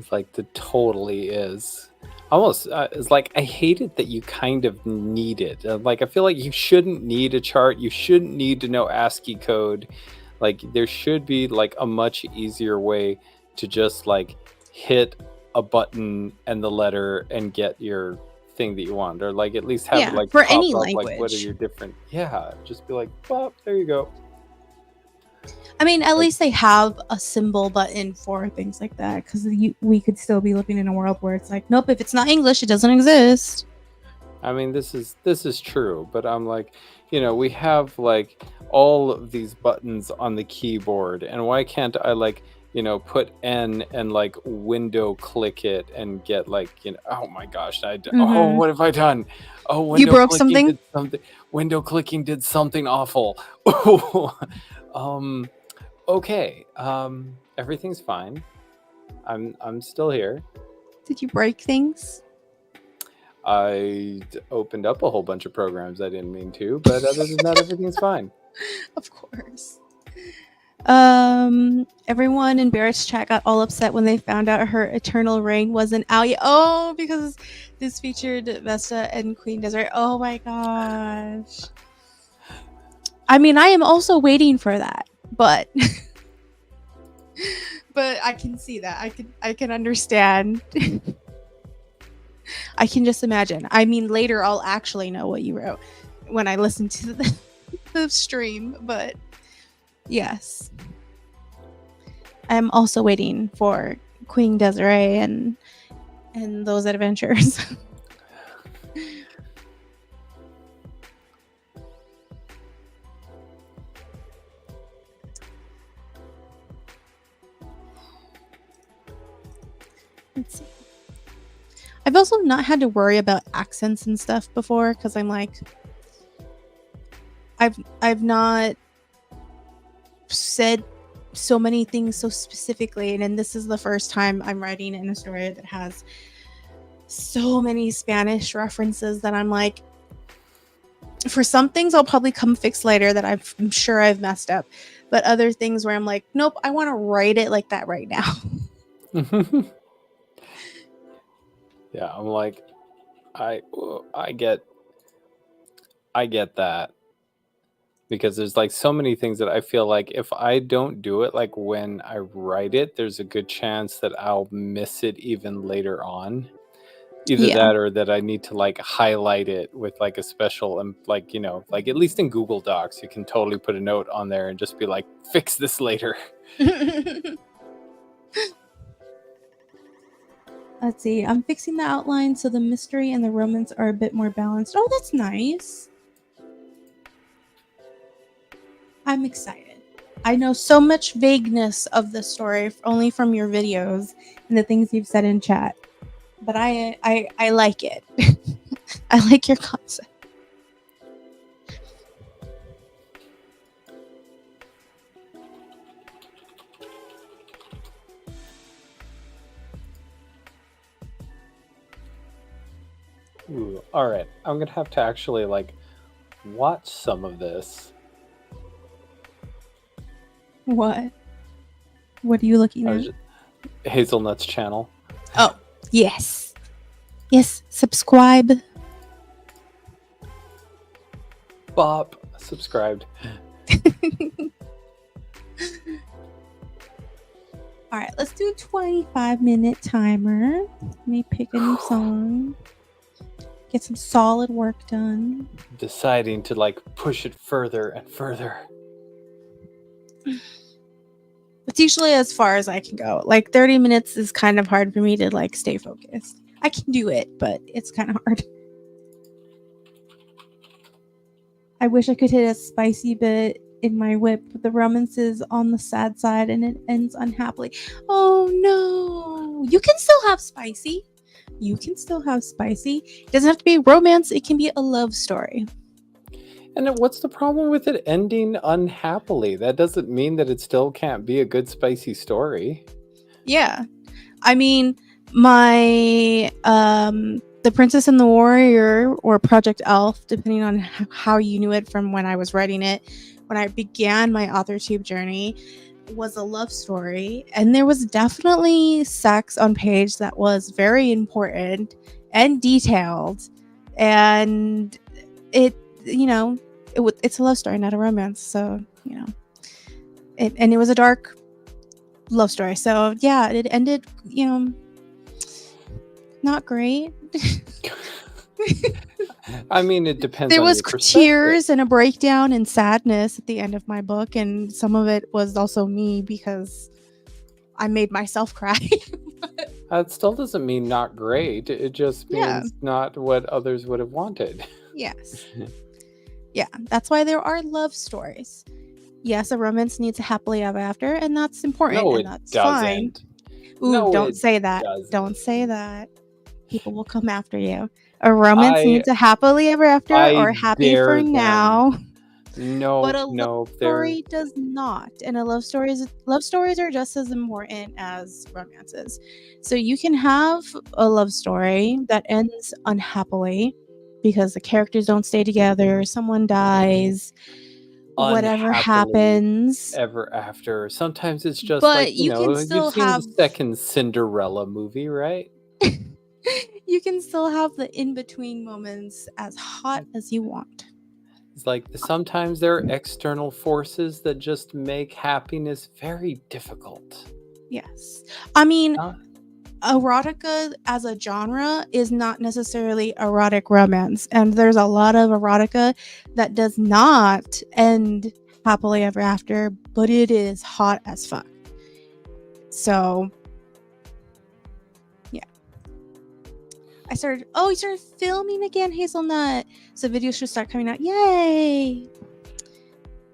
It's like, the totally is. Almost, it's like, I hate it that you kind of need it. Like, I feel like you shouldn't need a chart. You shouldn't need to know ASCII code. Like, there should be like a much easier way to just like hit a button and the letter and get your thing that you want, or like at least have it like for pop any up, language. like what are your different, just be like, well, there you go. I mean, at least they have a symbol button for things like that, because we could still be living in a world where it's like, nope, if it's not English, it doesn't exist. I mean, this is true, but I'm like, we have like all of these buttons on the keyboard, and why can't I like, put N and like window click it and get like, oh my gosh, oh, what have I done? Oh, window you broke something? Window clicking did something awful. Okay, everything's fine. I'm still here. Did you break things? I opened up a whole bunch of programs I didn't mean to, but other than that, everything's fine. Of course. Everyone in Barrett's chat got all upset when they found out her Eternal Reign wasn't out yet. Oh, because this featured Vesta and Queen Desiree. Oh my gosh. I mean, I am also waiting for that, but but I can see that. I can understand. I can just imagine. I mean, later I'll actually know what you wrote when I listen to the stream, but yes. I'm also waiting for Queen Desiree and those adventures. Let's see. I've also not had to worry about accents and stuff before because I'm like, I've not said so many things so specifically, and then this is the first time I'm writing in a story that has so many Spanish references that I'm like, for some things I'll probably come fix later that I'm sure I've messed up, but other things where I'm like, nope, I want to write it like that right now. Yeah, I'm like, I get that, because there's like so many things that I feel like if I don't do it like when I write it, there's a good chance that I'll miss it even later on. Either that or that I need to like highlight it with like a special, and like, you know, like at least in Google Docs, you can totally put a note on there and just be like, fix this later. Let's see. I'm fixing the outline so the mystery and the romance are a bit more balanced. Oh, that's nice. I'm excited. I know so much vagueness of the story only from your videos and the things you've said in chat, but I like it. I like your concept. Ooh, all right. I'm going to have to actually like watch some of this. What? What are you looking at? Hazelnut's channel. Oh, yes. Yes, subscribe. Bop. Subscribed. All right, let's do a 25-minute timer. Let me pick a new song. Get some solid work done. Deciding to like push it further and further. It's usually as far as I can go. Like 30 minutes is kind of hard for me to like stay focused. I can do it, but it's kind of hard. I wish I could hit a spicy bit in my whip, but the romance is on the sad side and it ends unhappily. Oh no! You can still have spicy. You can still have spicy. It doesn't have to be romance. It can be a love story. And then what's the problem with it ending unhappily? That doesn't mean that it still can't be a good spicy story. Yeah. I mean, my The Princess and the Warrior, or Project Elf, depending on how you knew it from when I was writing it, when I began my AuthorTube journey, was a love story, and there was definitely sex on page that was very important and detailed, and it, you know, it's a love story, not a romance, so, you know, and it was a dark love story, so yeah, it ended, you know, not great. I mean, it depends. There on was your tears and a breakdown and sadness at the end of my book, and some of it was also me because I made myself cry. It still doesn't mean not great. It just means not what others would have wanted. Yes. Yeah, that's why there are love stories. Yes, a romance needs a happily ever after, and that's important, No, and it that's doesn't. fine. Ooh, No, don't it say that. doesn't. Don't say that. People will come after you. A romance needs a happily ever after, I or happy dare for them. now. No, But a no, love story does not. And love stories are just as important as romances. So you can have a love story that ends unhappily because the characters don't stay together, someone dies, whatever unhappily happens. ever after. Sometimes it's just like, But you can you've still seen the have second Cinderella movie, right? you can still have the in-between moments as hot as you want. It's like sometimes there are external forces that just make happiness very difficult. Yes. I mean, Huh? erotica as a genre is not necessarily erotic romance, and there's a lot of erotica that does not end happily ever after, but it is hot as fuck. So yeah, he started filming again, Hazelnut, so videos should start coming out. Yay!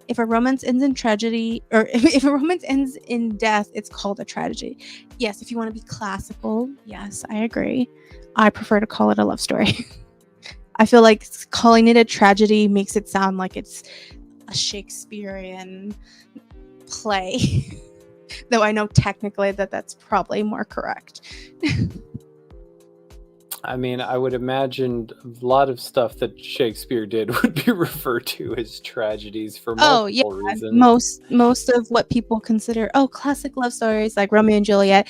If a romance ends in tragedy, or if a romance ends in death, it's called a tragedy. Yes, if you want to be classical, yes, I agree. I prefer to call it a love story. I feel like calling it a tragedy makes it sound like it's a Shakespearean play. Though I know technically that that's probably more correct. I mean, I would imagine a lot of stuff that Shakespeare did would be referred to as tragedies for multiple reasons. Most of what people consider classic love stories like Romeo and Juliet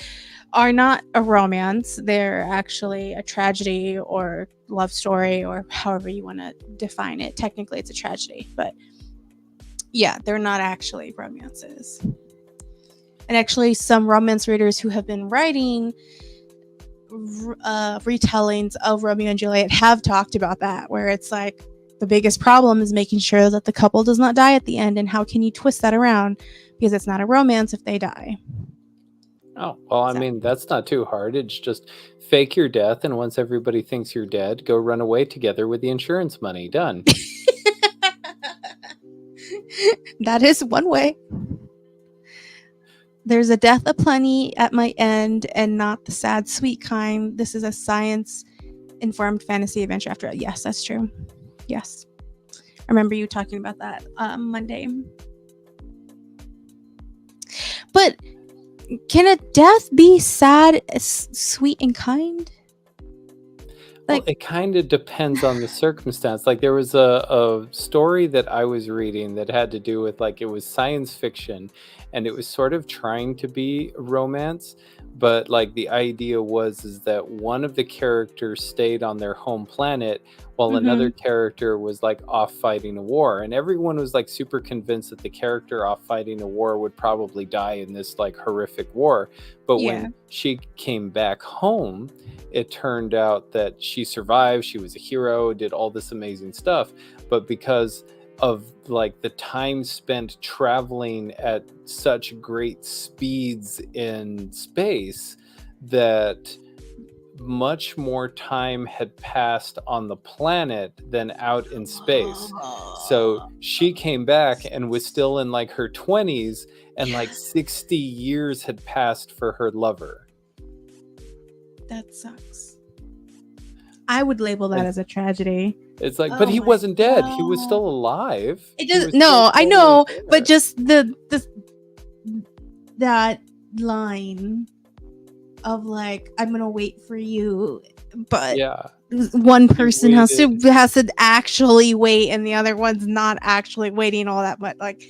are not a romance. They're actually a tragedy or love story, or however you want to define it. Technically it's a tragedy, but yeah, they're not actually romances. And actually some romance readers who have been writing retellings of Romeo and Juliet have talked about that, where it's like the biggest problem is making sure that the couple does not die at the end, and how can you twist that around, because it's not a romance if they die. Oh, well, I mean, that's not too hard. It's just fake your death, and once everybody thinks you're dead, go run away together with the insurance money. Done. That is one way. There's a death aplenty at my end, and not the sad, sweet kind. This is a science-informed fantasy adventure after. Yes, that's true. Yes. I remember you talking about that Monday. But can a death be sad, sweet, and kind? Well, it kind of depends on the circumstance. Like there was a story that I was reading that had to do with like it was science fiction, and it was sort of trying to be romance, but like the idea was is that one of the characters stayed on their home planet while another character was like off fighting a war, and everyone was like super convinced that the character off fighting a war would probably die in this like horrific war. But when she came back home, it turned out that she survived. She was a hero, did all this amazing stuff. But because of like the time spent traveling at such great speeds in space, that much more time had passed on the planet than out in space. So she came back and was still in like her 20s, and like 60 years had passed for her lover. That sucks. I would label that as a tragedy. It's like, but he wasn't dead. He was still alive. It does. No, I know, but just that line of like, I'm gonna wait for you, but one person has to actually wait, and the other one's not actually waiting all that much. Like,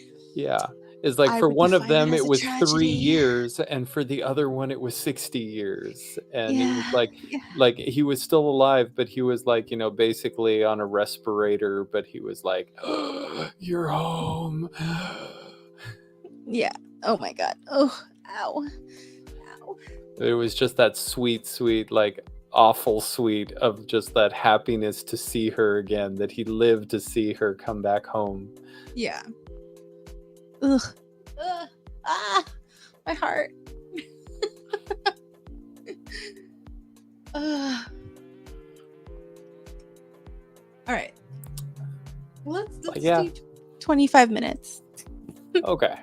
it's like for one of them it was 3 years, and for the other one it was 60 years, and it was like he was still alive, but he was like, you know, basically on a respirator, but he was like, oh, you're home. Oh my god. Oh, ow. It was just that sweet, like awful sweet of just that happiness to see her again, that he lived to see her come back home. Ugh. My heart. All right. Let's do 25 minutes. Okay.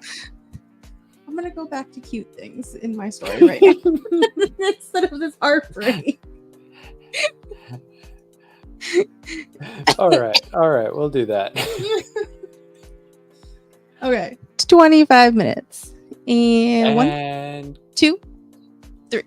I'm gonna go back to cute things in my story right now instead of this heartbreak. All right, we'll do that. Okay. 25 minutes. And 1, And 2, 3.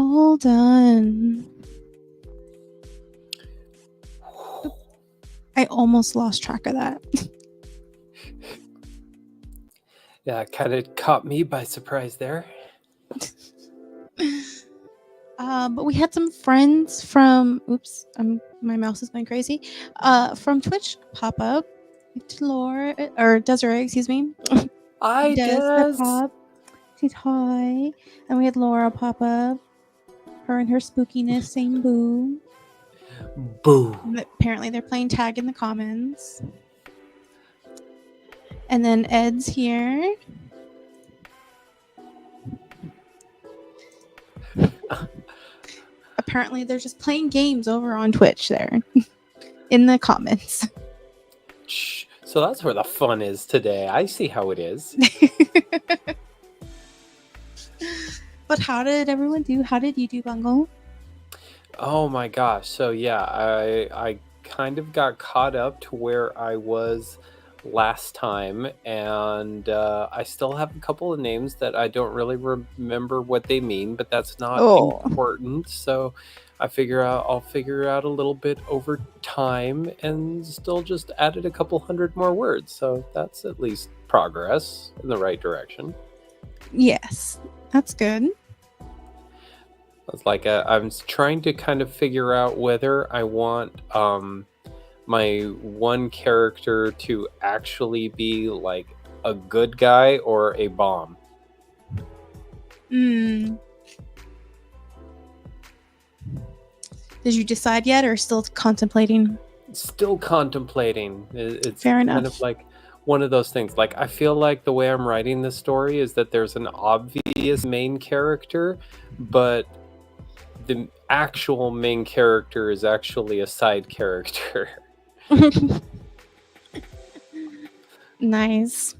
all done. I almost lost track of that. Yeah, it kind of caught me by surprise there. But we had some friends from my mouse is going crazy. From Twitch pop up. Laura or Desiree, excuse me. I Des guess. pop. She's hi. And we had Laura pop up. Her and her spookiness, same boo. Boo. Apparently they're playing tag in the comments. And then Ed's here. Apparently they're just playing games over on Twitch there in the comments. So that's where the fun is today. I see how it is. But how did everyone do? How did you do, Bungle? Oh my gosh. So yeah, I kind of got caught up to where I was last time, and I still have a couple of names that I don't really remember what they mean, but that's not important. So I'll figure out a little bit over time, and still just added a couple hundred more words. So that's at least progress in the right direction. Yes, that's good. It's like I'm trying to kind of figure out whether I want my one character to actually be like a good guy or a bomb. Did you decide yet, or still contemplating? Still contemplating. It's Fair kind enough. of like one of those things. Like I feel like the way I'm writing this story is that there's an obvious main character, but the actual main character is actually a side character. Nice.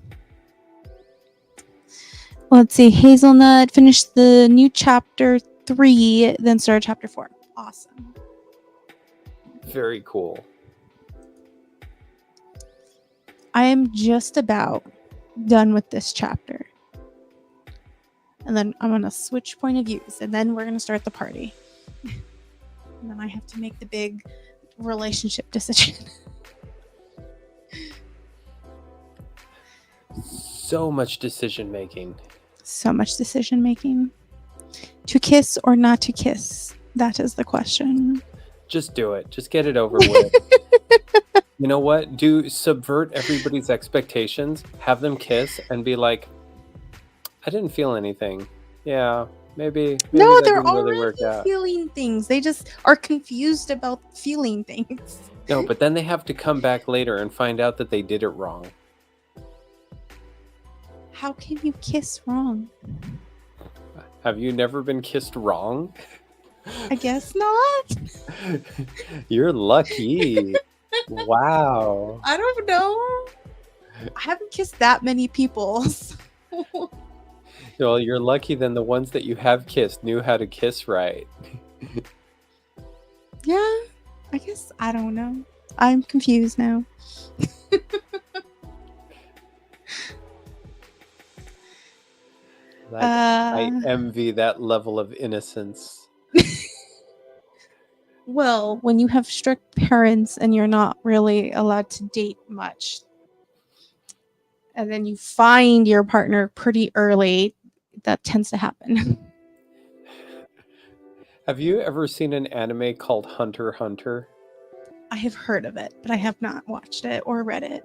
Let's see. Hazelnut finished the new chapter 3, then started chapter 4. Awesome. Very cool. I am just about done with this chapter. And then I'm going to switch point of views, and then we're going to start the party. And then I have to make the big relationship decision. So much decision making. So much decision making. To kiss or not to kiss? That is the question. Just do it. Just get it over with. You know what? Subvert everybody's expectations. Have them kiss and be like, I didn't feel anything. Yeah, maybe No, that they're didn't really already work out. feeling things. They just are confused about feeling things. No, but then they have to come back later and find out that they did it wrong. How can you kiss wrong? Have you never been kissed wrong? I guess not. You're lucky. Wow. I don't know. I haven't kissed that many people. Well, you're lucky then the ones that you have kissed knew how to kiss right. Yeah, I guess. I don't know. I'm confused now. I envy that level of innocence. Well, when you have strict parents and you're not really allowed to date much, and then you find your partner pretty early, that tends to happen. Have you ever seen an anime called Hunter x Hunter? I have heard of it, but I have not watched it or read it.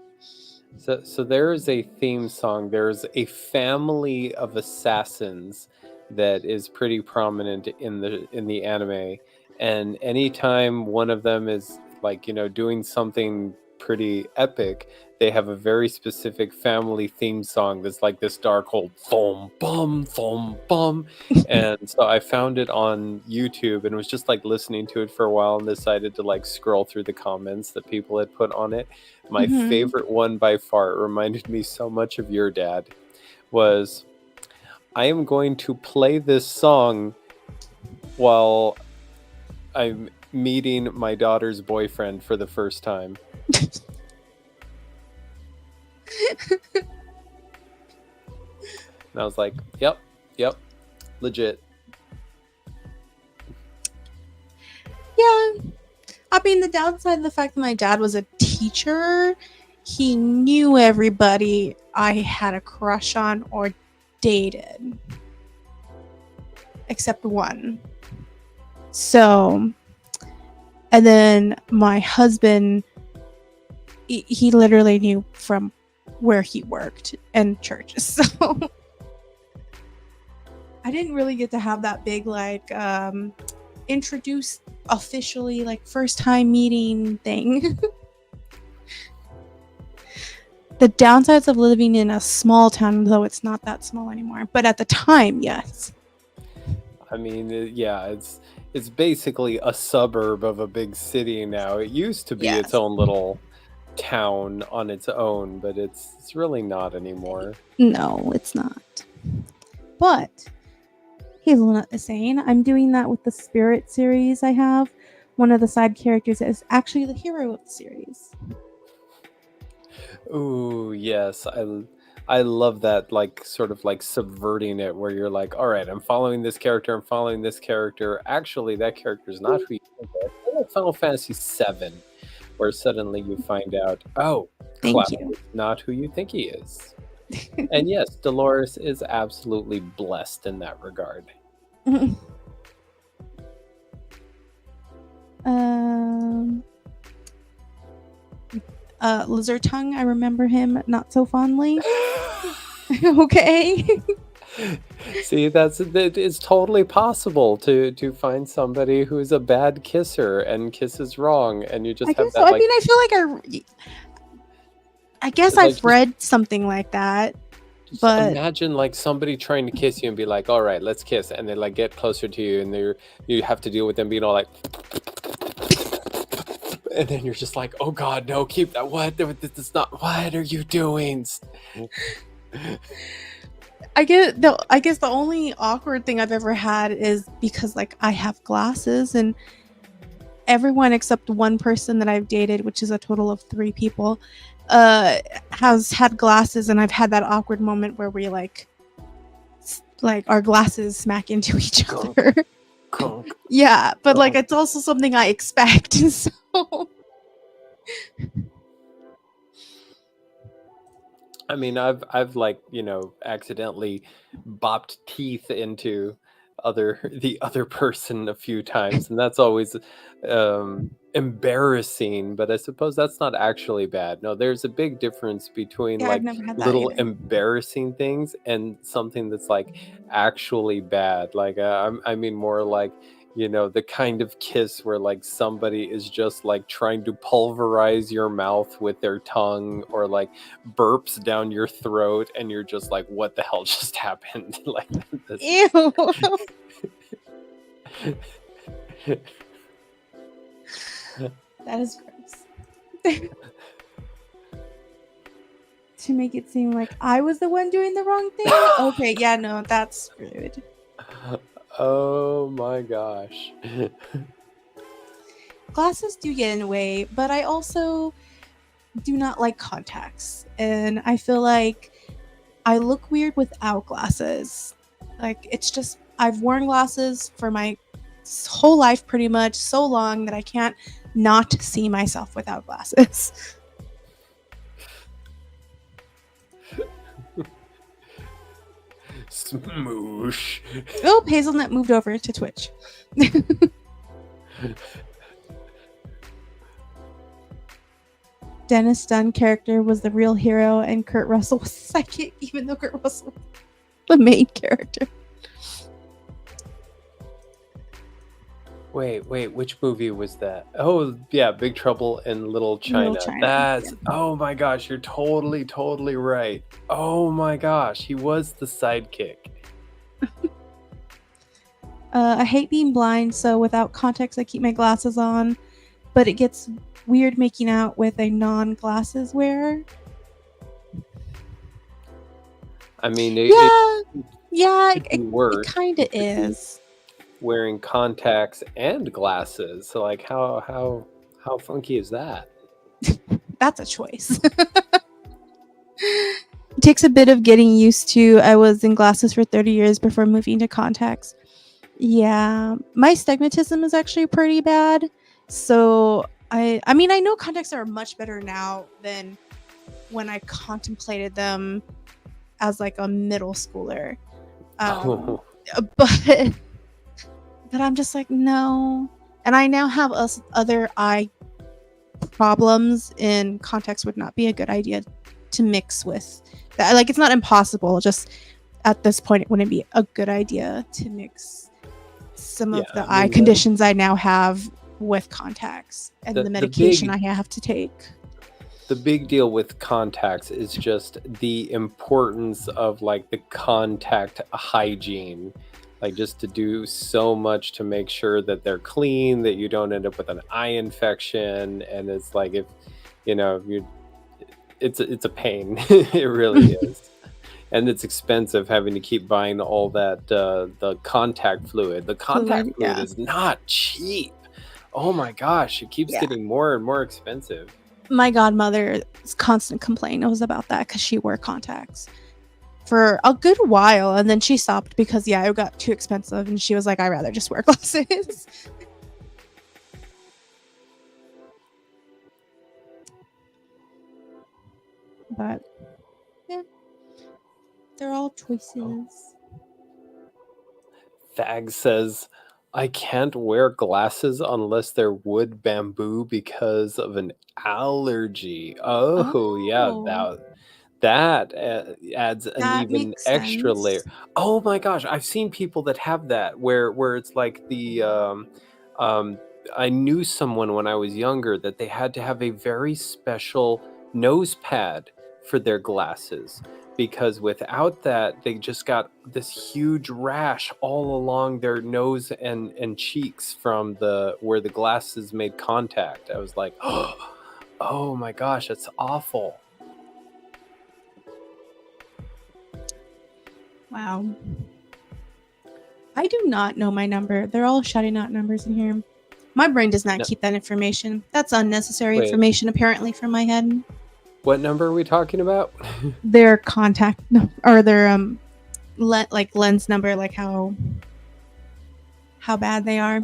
So there is a theme song. There's a family of assassins that is pretty prominent in the anime, and anytime one of them is like, doing something pretty epic, they have a very specific family theme song that's like this dark old thom bum thom bum. And so I found it on YouTube and was just like listening to it for a while and decided to like scroll through the comments that people had put on it. My favorite one by far, it reminded me so much of your dad, was, I am going to play this song while I'm meeting my daughter's boyfriend for the first time. And I was like, yep, legit. Yeah. I mean, the downside of the fact that my dad was a teacher, he knew everybody I had a crush on or dated, except one. So, and then my husband, he literally knew from where he worked and churches. So, I didn't really get to have that big, like, introduce officially, like, first time meeting thing. The downsides of living in a small town, though it's not that small anymore, but at the time, yes. I mean, yeah, it's basically a suburb of a big city now. It used to be its Yes. own little town on its own, but it's really not anymore. No, it's not. But Hazelnut is saying, I'm doing that with the Spirit series I have. One of the side characters is actually the hero of the series. Ooh, yes. I love that, like, sort of like subverting it where you're like, all right, I'm following this character, I'm following this character. Actually, that character is not who you think they are. It's like Final Fantasy VII, where suddenly you find out, oh, Thank Cloud you. is not who you think he is. And yes, Dolores is absolutely blessed in that regard. Lizard Tongue, I remember him not so fondly. Okay. See, it's totally possible to find somebody who's a bad kisser and kisses wrong, and you just I have guess that so. I like mean, I feel like I guess it's like I've read something like that. just But imagine like somebody trying to kiss you and be like, all right, let's kiss, and they like get closer to you, and you have to deal with them being all like, and then you're just like, oh god, no, keep that. What? This is not. What are you doing? I guess the only awkward thing I've ever had is because, like, I have glasses, and everyone except one person that I've dated, which is a total of 3 people, has had glasses, and I've had that awkward moment where we like our glasses smack into each other. Conk. Yeah, but like it's also something I expect. So I mean, I've like, accidentally bopped teeth into the other person a few times, and that's always embarrassing, but I suppose that's not actually bad. No, there's a big difference between yeah, I've like never had that little either. embarrassing things and something that's like actually bad. Like I mean more like the kind of kiss where like somebody is just like trying to pulverize your mouth with their tongue, or like burps down your throat, and you're just like, what the hell just happened? Like this. Ew. That is gross. To make it seem like I was the one doing the wrong thing? Okay, yeah, no, that's rude. Oh my gosh. Glasses do get in the way, but I also do not like contacts. And I feel like I look weird without glasses. Like, it's just, I've worn glasses for my whole life pretty much, so long that I can't not see myself without glasses. Smoosh. Oh, Hazelnut moved over to Twitch. Dennis Dunn character was the real hero, and Kurt Russell was the psychic, even though Kurt Russell was the main character. Wait, which movie was that? Oh, yeah, Big Trouble in Little China. Little China, That's, yeah. oh my gosh, you're totally right. Oh my gosh, he was the sidekick. I hate being blind, so without contacts, I keep my glasses on. But it gets weird making out with a non-glasses wearer. I mean, It kind of is. Wearing contacts and glasses. So like how funky is that? That's a choice. It takes a bit of getting used to. I was in glasses for 30 years before moving to contacts. Yeah, my stigmatism is actually pretty bad. So I mean, I know contacts are much better now than when I contemplated them as like a middle schooler. Um, but I'm just like, no. And I now have other eye problems, and contacts would not be a good idea to mix with that. Like, it's not impossible, just at this point it wouldn't be a good idea to mix some of Yeah, the I eye mean, conditions I now have with contacts and the medication I have to take. the big deal with contacts is just the importance of like the contact hygiene, like just to do so much to make sure that they're clean, that you don't end up with an eye infection. And it's like, if you know, you it's a pain. It really is. And it's expensive having to keep buying all that the contact fluid. The contact fluid Yeah. is not cheap. Oh my gosh, it keeps Yeah. getting more and more expensive. My godmother's constant complaint was about that because she wore contacts for a good while, and then she stopped because it got too expensive, and she was like, I'd rather just wear glasses. But yeah, they're all choices. Thag says, I can't wear glasses unless they're wood bamboo because of an allergy. Oh, yeah, that adds an That even makes extra layer. sense. Oh my gosh, I've seen people that have that where it's like I knew someone when I was younger that they had to have a very special nose pad for their glasses, because without that they just got this huge rash all along their nose and cheeks from the where the glasses made contact. I was like, oh my gosh, that's awful. Wow. I do not know my number. They're all shouting out numbers in here. My brain does not keep that information. That's unnecessary information, apparently, from my head. What number are we talking about? Their contact or their like lens number, like how bad they are.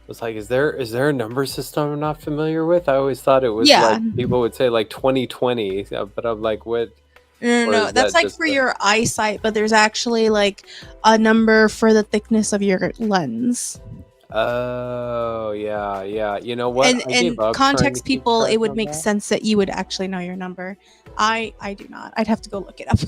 It's like, is there a number system I'm not familiar with? I always thought it was like people would say like 2020, but I'm like, what? No, that's like for your eyesight, but there's actually like a number for the thickness of your lens. Oh yeah. You know what? And context people, it would make sense that you would actually know your number. I do not. I'd have to go look it up.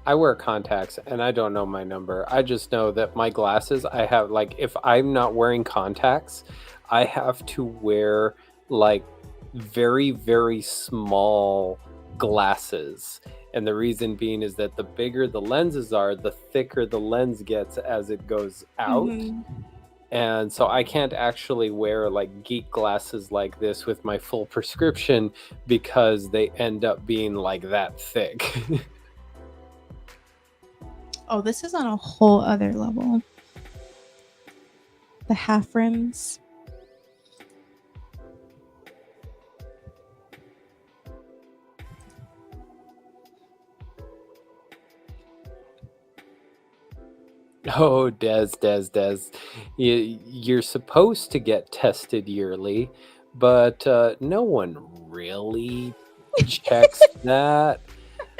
I wear contacts and I don't know my number. I just know that my glasses, I have, like, if I'm not wearing contacts, I have to wear like very, very small glasses. And the reason being is that the bigger the lenses are, the thicker the lens gets as it goes out. Mm-hmm. And so I can't actually wear like geek glasses like this with my full prescription because they end up being like that thick. Oh, this is on a whole other level. The half rims. Oh, Des. You're supposed to get tested yearly, but no one really checks that.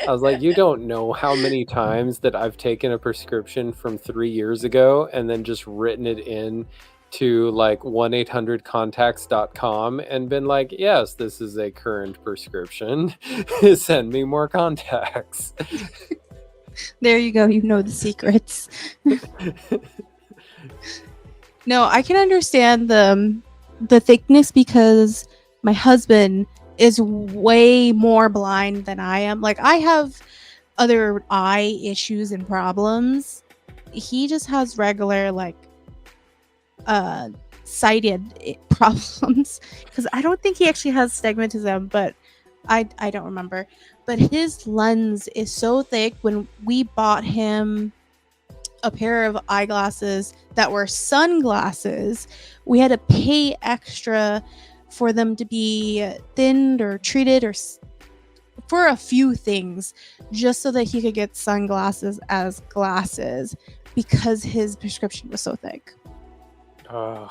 I was like, you don't know how many times that I've taken a prescription from 3 years ago and then just written it in to like 1-800-contacts.com and been like, yes, this is a current prescription. Send me more contacts. There you go. You know the secrets. No, I can understand the thickness because my husband is way more blind than I am. Like, I have other eye issues and problems. He just has regular like sighted problems, because I don't think he actually has stigmatism, but I don't remember. But his lens is so thick. When we bought him a pair of eyeglasses that were sunglasses, we had to pay extra for them to be thinned or treated or for a few things, just so that he could get sunglasses as glasses because his prescription was so thick. Oh,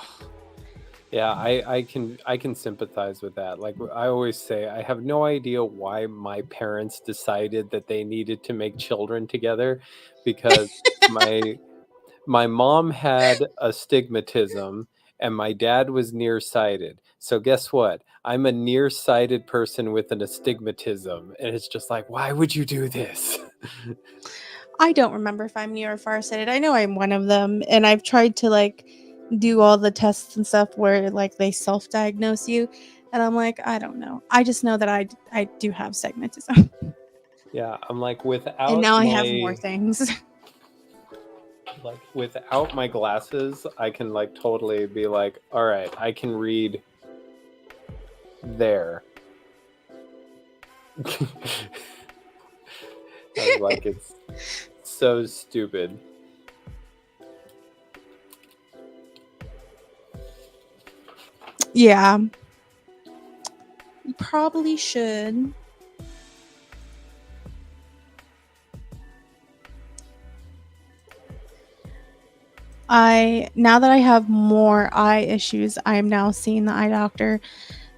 yeah, I can sympathize with that. Like I always say, I have no idea why my parents decided that they needed to make children together, because my mom had astigmatism and my dad was nearsighted. So guess what? I'm a nearsighted person with an astigmatism, and it's just like, why would you do this? I don't remember if I'm near or farsighted. I know I'm one of them, and I've tried to like do all the tests and stuff where like they self-diagnose you, and I'm like, I don't know. I just know that I do have segmentism, Yeah, I'm like, and without now I have my more things. like without my glasses, I can like totally be like, all right, I can read there. I was like, it's so stupid. Yeah, you probably should. Now that I have more eye issues, I am now seeing the eye doctor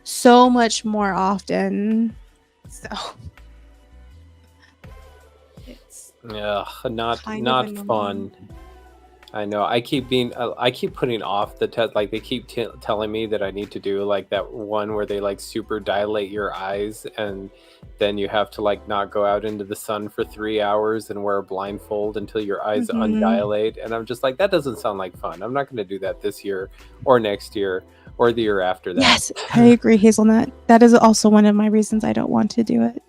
so much more often. So it's Yeah, not kind of not annoying. fun. I know. I keep putting off the test. Like they keep telling me that I need to do like that one where they like super dilate your eyes, and then you have to like not go out into the sun for 3 hours and wear a blindfold until your eyes undilate. And I'm just like, that doesn't sound like fun. I'm not going to do that this year or next year or the year after that. Yes, I agree, Hazelnut. That is also one of my reasons I don't want to do it.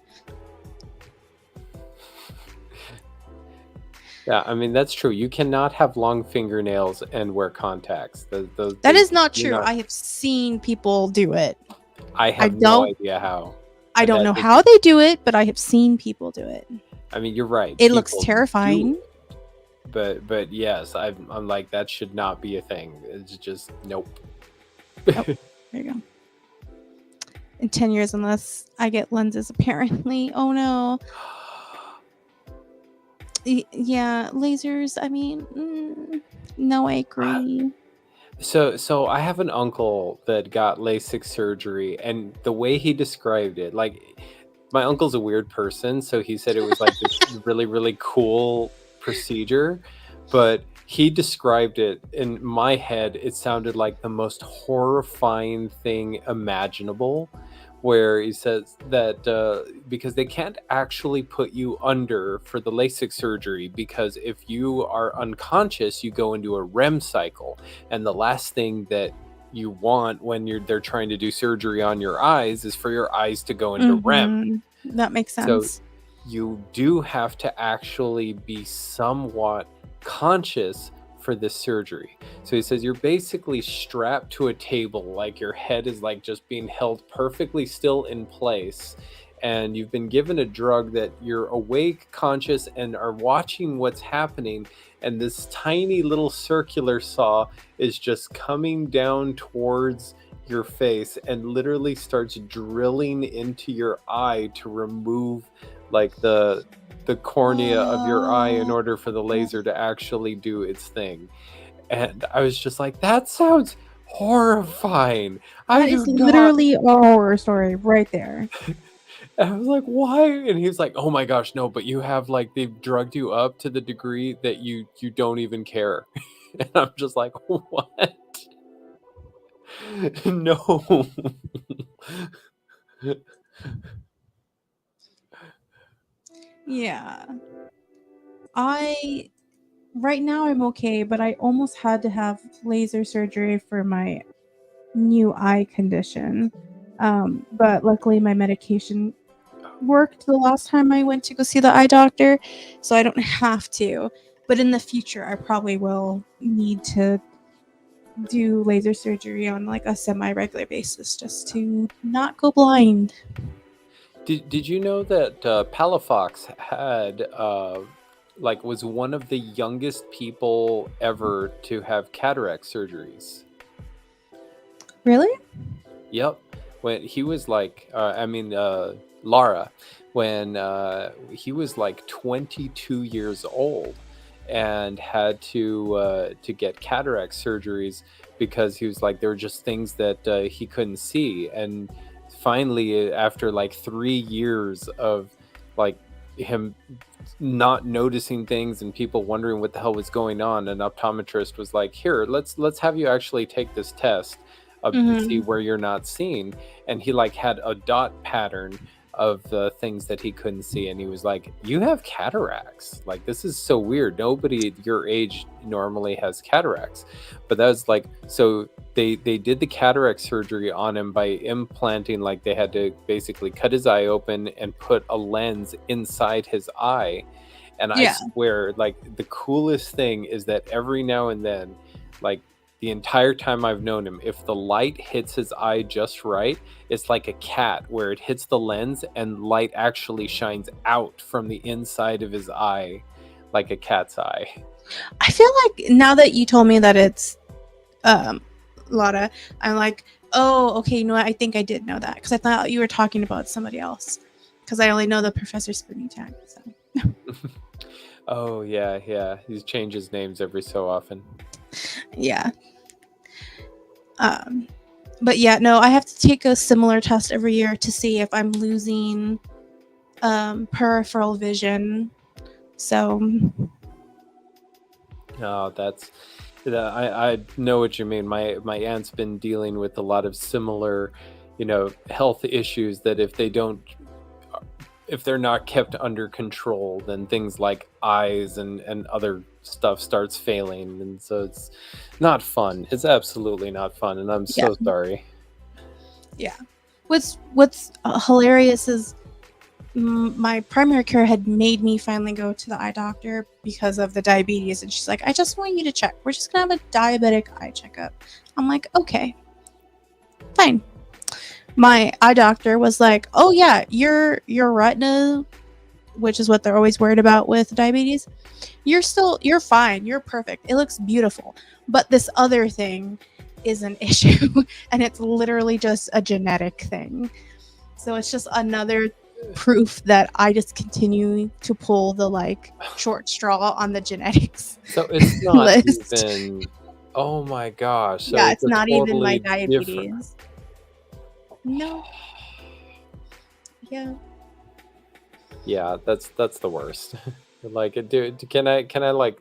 Yeah, I mean, that's true. You cannot have long fingernails and wear contacts. That is not true. I have seen people do it. I have no idea how. I don't know how they do it, but I have seen people do it. I mean, you're right. It looks terrifying. But yes, I'm like, that should not be a thing. It's just nope. Nope. There you go. In 10 years, unless I get lenses, apparently. Oh no. Yeah, lasers. I mean, no, I agree. So I have an uncle that got LASIK surgery, and the way he described it, like, my uncle's a weird person, so he said it was like this really, really cool procedure, but he described it in my head. It sounded like the most horrifying thing imaginable, where he says that because they can't actually put you under for the LASIK surgery, because if you are unconscious, you go into a REM cycle, and the last thing that you want when they're trying to do surgery on your eyes is for your eyes to go into REM. That makes sense. So you do have to actually be somewhat conscious for this surgery. So he says you're basically strapped to a table, like your head is like just being held perfectly still in place, and you've been given a drug that you're awake, conscious, and are watching what's happening, and this tiny little circular saw is just coming down towards your face and literally starts drilling into your eye to remove like the cornea of your eye in order for the laser to actually do its thing. And I was just like, that sounds horrifying. That is literally a horror story right there. And I was like, why? And he was like, oh my gosh, no, but you have like, they've drugged you up to the degree that you don't even care. And I'm just like, what? No. Yeah. Right now I'm okay, but I almost had to have laser surgery for my new eye condition. But luckily my medication worked the last time I went to go see the eye doctor, so I don't have to. But in the future, I probably will need to do laser surgery on like a semi-regular basis just to not go blind. Did you know that Palafox had like was one of the youngest people ever to have cataract surgeries? Really? Yep. When he was like, Lara, when he was like 22 years old and had to get cataract surgeries because he was like there were just things that he couldn't see. And finally, after like 3 years of like him not noticing things and people wondering what the hell was going on, an optometrist was like, here, let's have you actually take this test to see Mhm. where you're not seeing. And he like had a dot pattern of the things that he couldn't see, and he was like, you have cataracts, like this is so weird, nobody your age normally has cataracts. But that was like, so they did the cataract surgery on him by implanting, like they had to basically cut his eye open and put a lens inside his eye. And I Yeah. swear, like the coolest thing is that every now and then, like the entire time I've known him, if the light hits his eye just right, it's like a cat where it hits the lens and light actually shines out from the inside of his eye like a cat's eye. I feel like now that you told me that it's Lotta, I'm like, oh, okay, you know what? I think I did know that because I thought you were talking about somebody else because I only know the Professor Spinny tag. So. Oh yeah, he changes names every so often. Yeah. But yeah, no, I have to take a similar test every year to see if I'm losing peripheral vision. So Oh, I know what you mean. My aunt's been dealing with a lot of similar, health issues that if they're not kept under control, then things like eyes and other stuff starts failing. And so it's not fun. It's absolutely not fun. And I'm so sorry. Yeah. What's hilarious is my primary care had made me finally go to the eye doctor because of the diabetes. And she's like, I just want you to check. We're just going to have a diabetic eye checkup. I'm like, okay, fine. My eye doctor was like, oh yeah, your retina, which is what they're always worried about with diabetes, you're fine, you're perfect, it looks beautiful, but this other thing is an issue. And it's literally just a genetic thing. So it's just another proof that I just continue to pull the like short straw on the genetics. So it's not list. even, oh my gosh. So Yeah, it's it's not even my totally diabetes. different. No. Yeah. Yeah, that's the worst. Like, dude, can I like,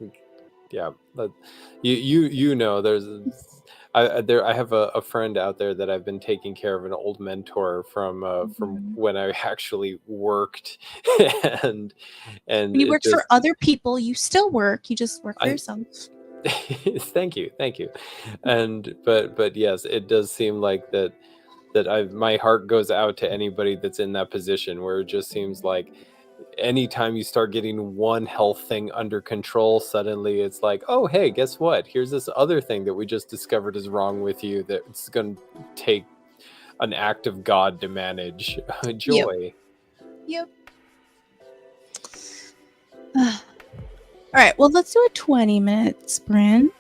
yeah, there's I have a friend out there that I've been taking care of, an old mentor from Mhm. when I actually worked. and When you it work for just other people, you still work. You just work for I yourself. thank you. And but yes, it does seem like that my heart goes out to anybody that's in that position, where it just seems like anytime you start getting one health thing under control, suddenly it's like, oh hey, guess what, here's this other thing that we just discovered is wrong with you, that's going to take an act of God to manage. Joy. Yep. All right, well, let's do a 20-minute sprint.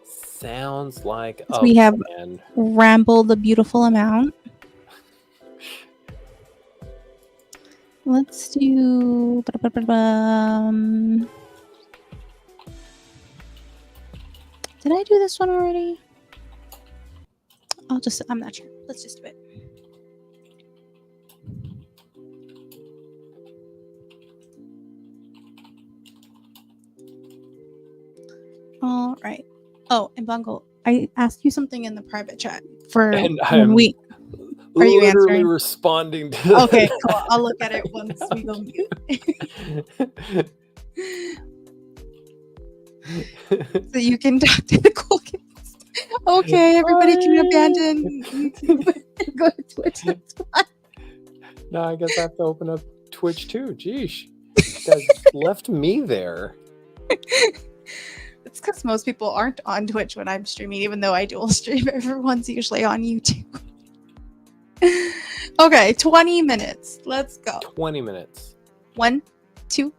Sounds like a We have plan. rambled a beautiful amount. Let's do. Did I do this one already? I'm not sure. Let's just do it. All right. Oh, and Bungle, I asked you something in the private chat for And when I'm we. Are you literally answering? responding to Okay, cool. I'll look at it once we go mute. So you can talk to the cool kids. Okay, everybody can abandon YouTube and go to Twitch. That's fine. No, I guess I have to open up Twitch too. Jeesh. You guys left me there. It's because most people aren't on Twitch when I'm streaming, even though I dual stream. Everyone's usually on YouTube. Okay, 20 minutes. Let's go. 20 minutes. 1, 2,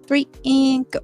3, and go.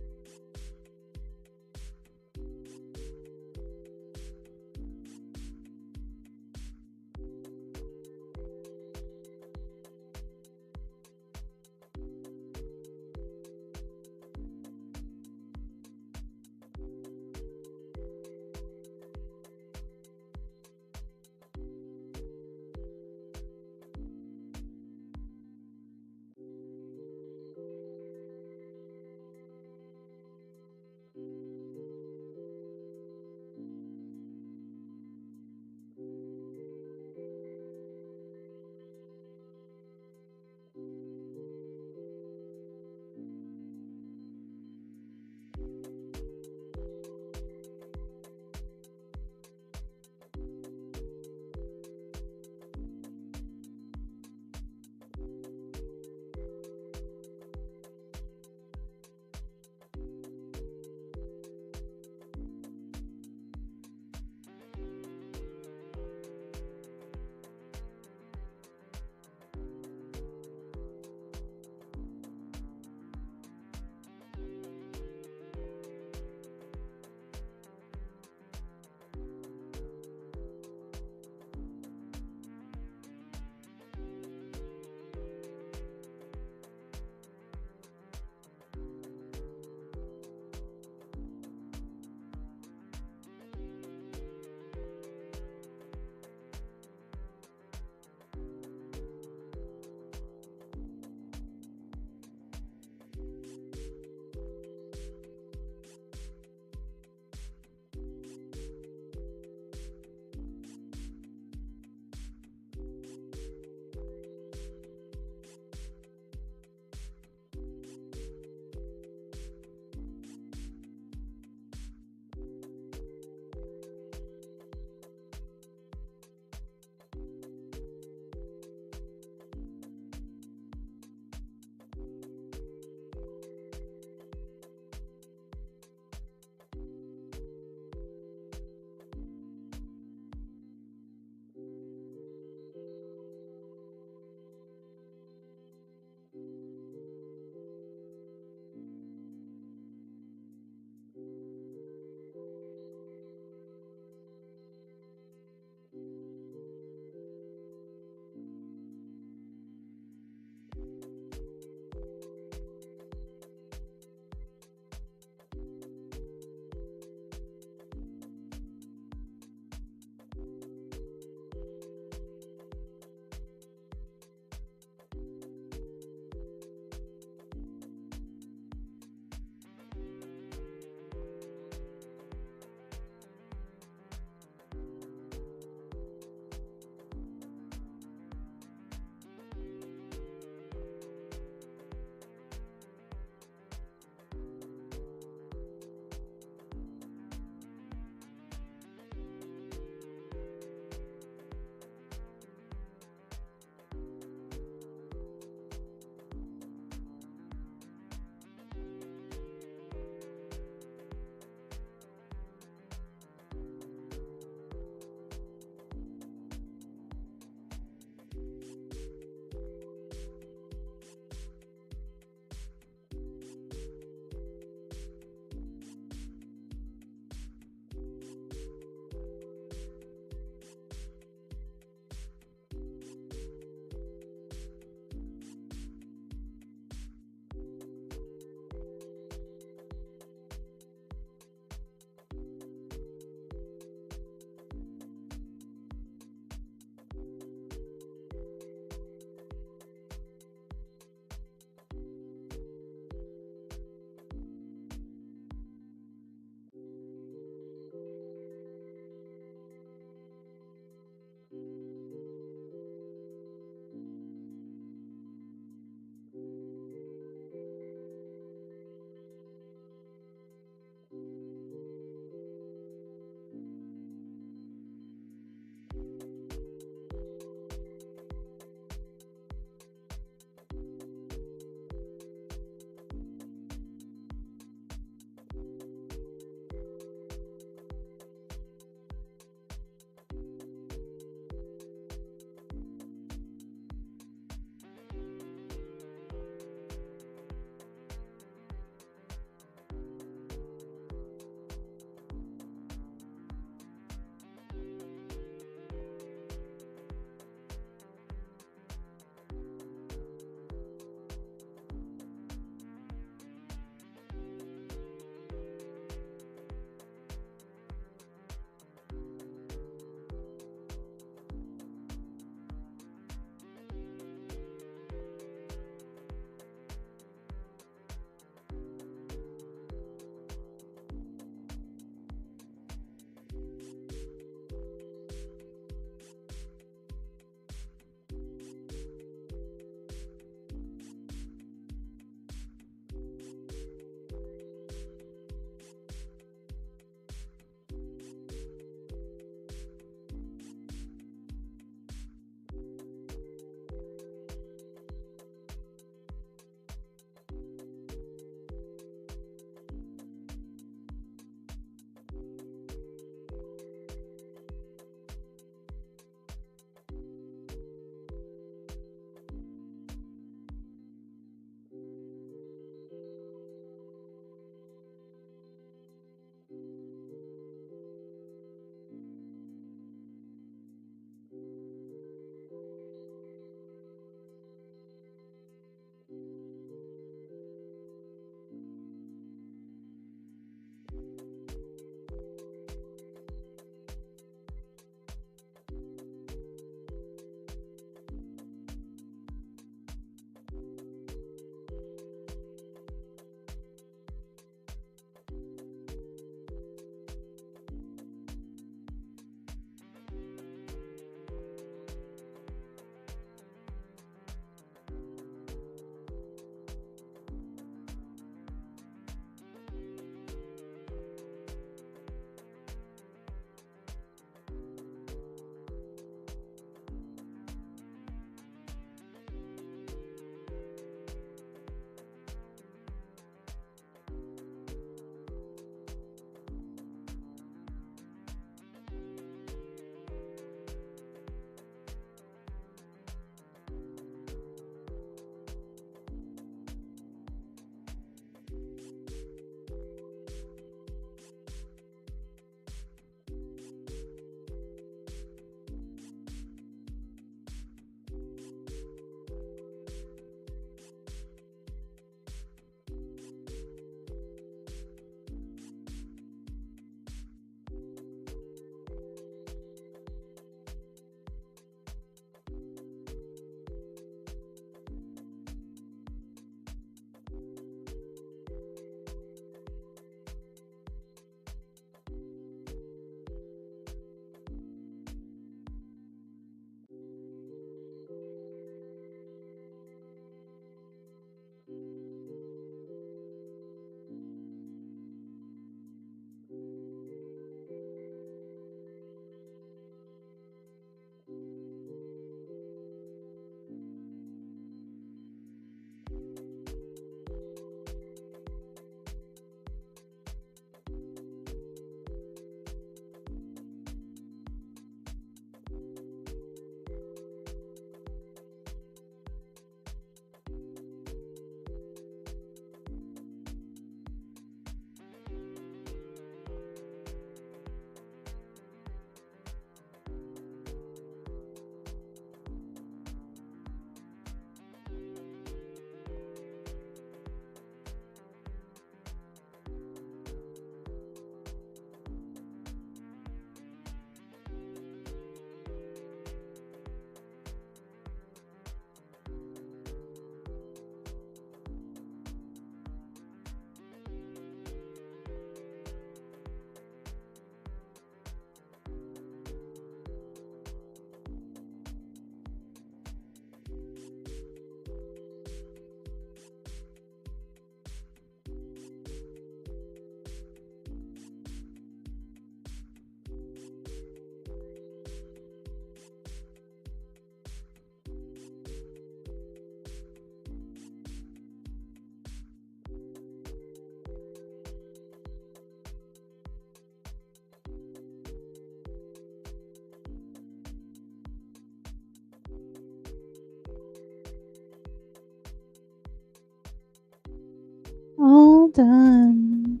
dun.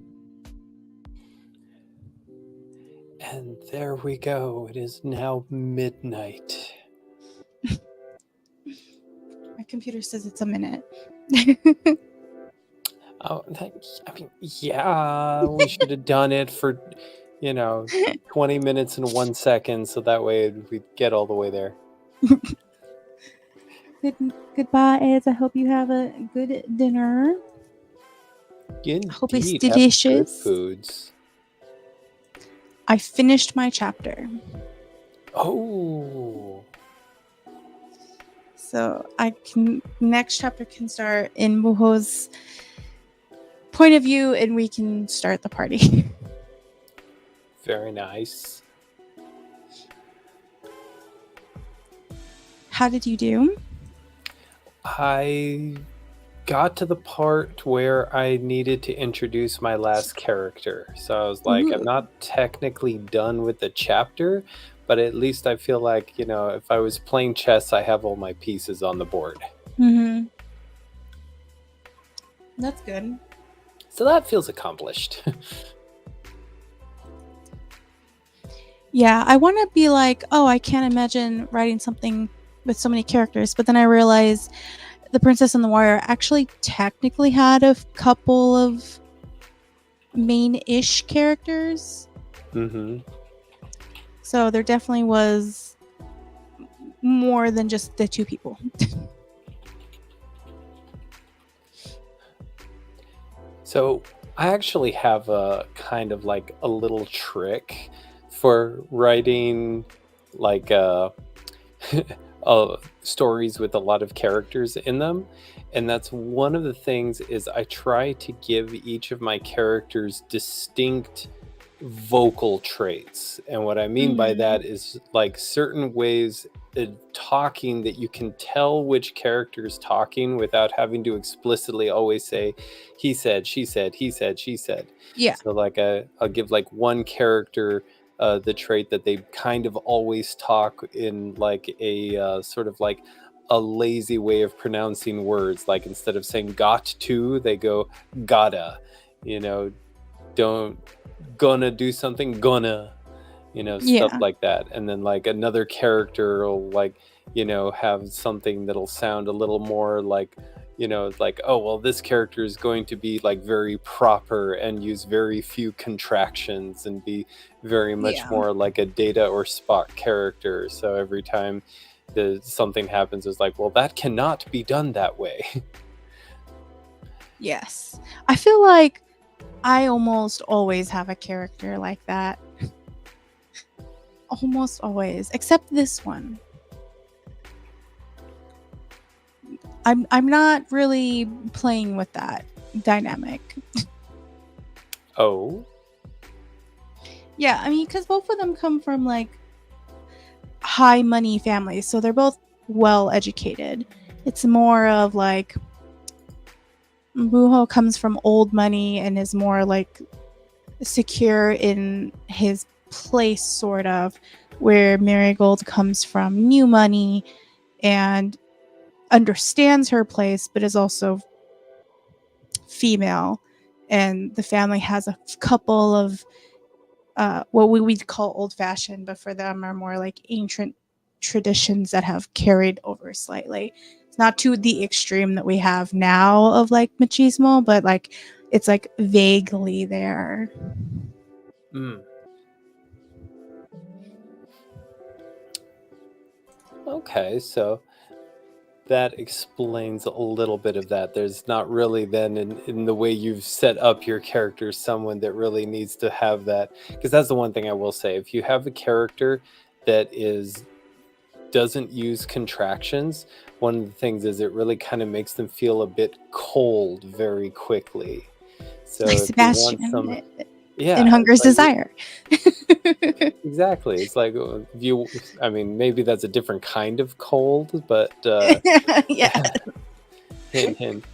And there we go. It is now midnight. My computer says it's a minute. Oh, I mean, yeah, we should have done it for, 20 minutes and 1 second, so that way we'd get all the way there. Goodbye, Eds. I hope you have a good dinner. Indeed, Hope it's have good delicious. foods. I finished my chapter. Oh, So next chapter can start in Buho's point of view, and we can start the party. very nice. How did you do? I got to the part where I needed to introduce my last character. So I was like, Ooh. I'm not technically done with the chapter, but at least I feel like, if I was playing chess, I have all my pieces on the board. Mm-hmm. That's good. So that feels accomplished. Yeah, I want to be like, oh, I can't imagine writing something with so many characters. But then I realized The Princess and the Warrior actually technically had a couple of main-ish characters. Mm-hmm. So there definitely was more than just the two people. So I actually have a kind of like a little trick for writing like stories with a lot of characters in them. And that's one of the things is I try to give each of my characters distinct vocal traits. And what I mean by that is like certain ways of talking that you can tell which character is talking without having to explicitly always say he said, she said, he said, she said. Yeah. So like I'll give like one character the trait that they kind of always talk in like a sort of like a lazy way of pronouncing words. Like instead of saying got to, they go gotta, don't gonna do something, gonna, stuff like that. And then like another character will like, have something that'll sound a little more like, like, oh, well, this character is going to be like very proper and use very few contractions and be very much more like a Data or Spock character. So every time something happens, it's like, well, that cannot be done that way. Yes. I feel like I almost always have a character like that. Almost always, except this one. I'm not really playing with that dynamic. Oh. Yeah, I mean, because both of them come from like high money families, so they're both well educated. It's more of like Buho comes from old money and is more like secure in his place, sort of, where Marigold comes from new money and understands her place, but is also female. And the family has a couple of what we would call old-fashioned, but for them are more like ancient traditions that have carried over slightly. It's not to the extreme that we have now of like machismo, but like it's like vaguely there. Okay, so that explains a little bit of that. There's not really then in the way you've set up your character someone that really needs to have that, because that's the one thing I will say. If you have a character that doesn't use contractions, one of the things is it really kind of makes them feel a bit cold very quickly. So like if Sebastian you want in Hunger's Desire. Exactly. It's like I mean, maybe that's a different kind of cold, but yeah. hint, hint.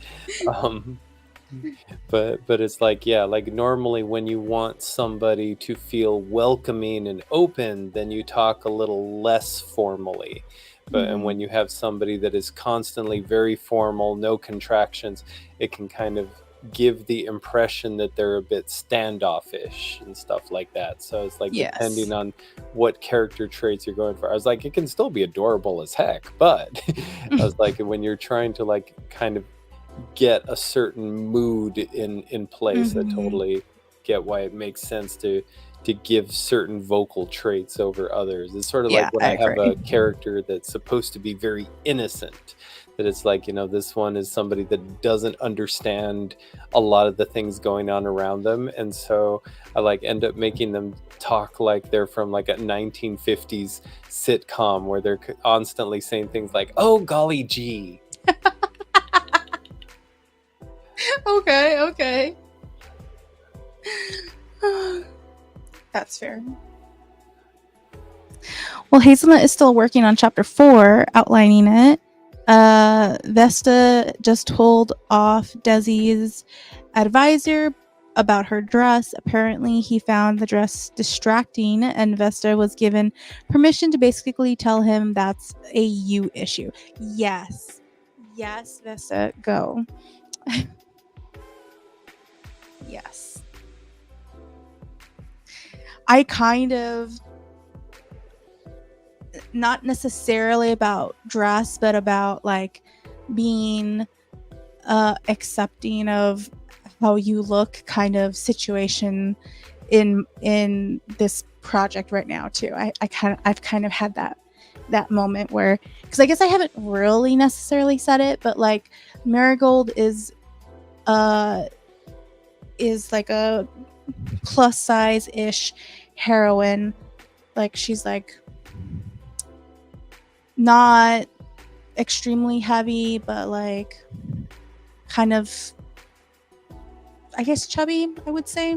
But it's like, yeah, like normally when you want somebody to feel welcoming and open, then you talk a little less formally. But and when you have somebody that is constantly very formal, no contractions, it can kind of give the impression that they're a bit standoffish and stuff like that. So it's like, Yes. depending on what character traits you're going for. I was like, it can still be adorable as heck, but I was like, when you're trying to like kind of get a certain mood in place, I Mhm. totally get why it makes sense to give certain vocal traits over others. It's sort of Yeah, like when I I have agree. a character that's supposed to be very innocent, that it's like, this one is somebody that doesn't understand a lot of the things going on around them, and so I like end up making them talk like they're from like a 1950s sitcom where they're constantly saying things like, "Oh golly gee." Okay. That's fair. Well, Hazelnut is still working on chapter 4, outlining it. Vesta just told off Desi's advisor about her dress. Apparently, he found the dress distracting, and Vesta was given permission to basically tell him that's a you issue. Yes, Vesta, go. Yes. I kind of, not necessarily about dress, but about like being accepting of how you look kind of situation in this project right now too. I've kind of had that moment where, because I guess I haven't really necessarily said it, but like Marigold is like a plus size ish heroine. Like she's like not extremely heavy, but like kind of, I guess, chubby, I would say.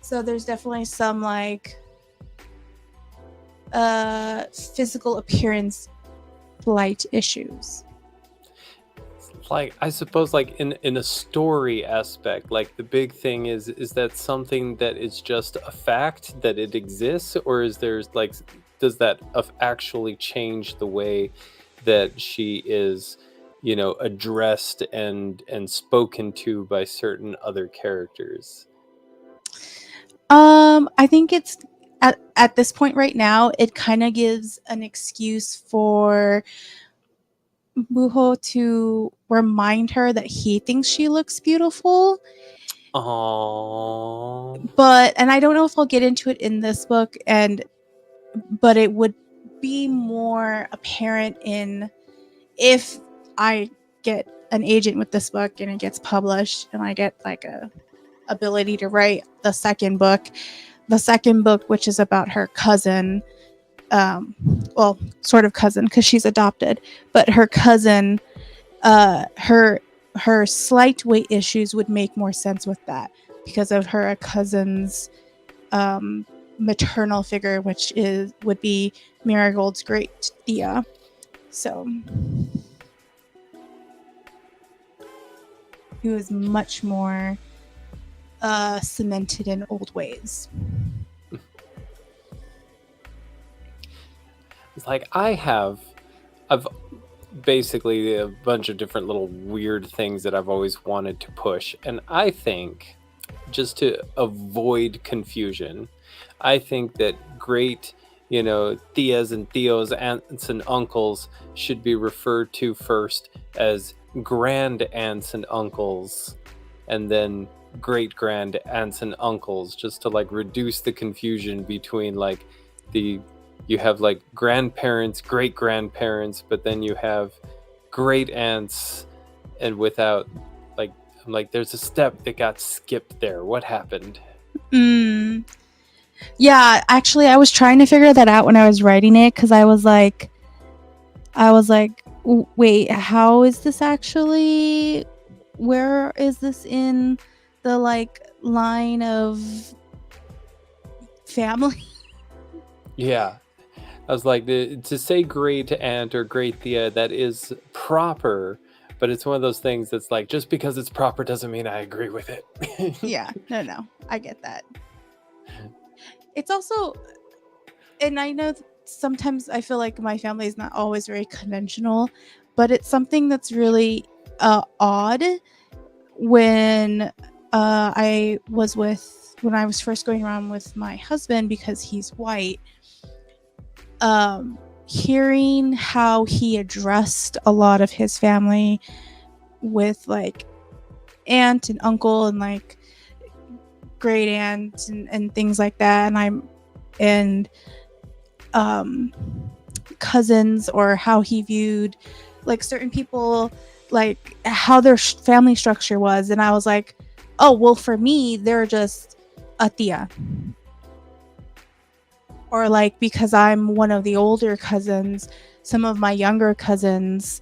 So there's definitely some like physical appearance slight issues. Like, I suppose like in a story aspect, like the big thing is that something that is just a fact that it exists, or is there's like, does that actually change the way that she is, addressed and spoken to by certain other characters? I think it's at this point right now, it kind of gives an excuse for Buho to remind her that he thinks she looks beautiful. Oh, And I don't know if I'll get into it in this book, but it would be more apparent if I get an agent with this book and it gets published and I get like a ability to write the second book, which is about her cousin, well, sort of cousin because she's adopted, but her cousin, her slight weight issues would make more sense with that because of her cousin's maternal figure, which would be Marigold's great Thea. So he was much more cemented in old ways. it's like I've basically a bunch of different little weird things that I've always wanted to push, and I think, just to avoid confusion, I think that great, Theas and Theos, aunts and uncles should be referred to first as grand aunts and uncles, and then great grand aunts and uncles, just to like reduce the confusion between like you have like grandparents, great grandparents, but then you have great aunts, and without like, I'm like, there's a step that got skipped there. What happened? Yeah, actually, I was trying to figure that out when I was writing it because I was like, wait, how is this actually? Where is this in the like line of family? Yeah. I was like, to say great aunt or great Thea, that is proper, but it's one of those things that's like, just because it's proper doesn't mean I agree with it. Yeah, no, I get that. It's also, and I know sometimes I feel like my family is not always very conventional, but it's something that's really odd when I was first going around with my husband, because he's white, hearing how he addressed a lot of his family with like aunt and uncle and like great aunt and things like that, and cousins, or how he viewed like certain people, like how their family structure was, and I was like, oh well, for me they're just a tia. Or like, because I'm one of the older cousins, some of my younger cousins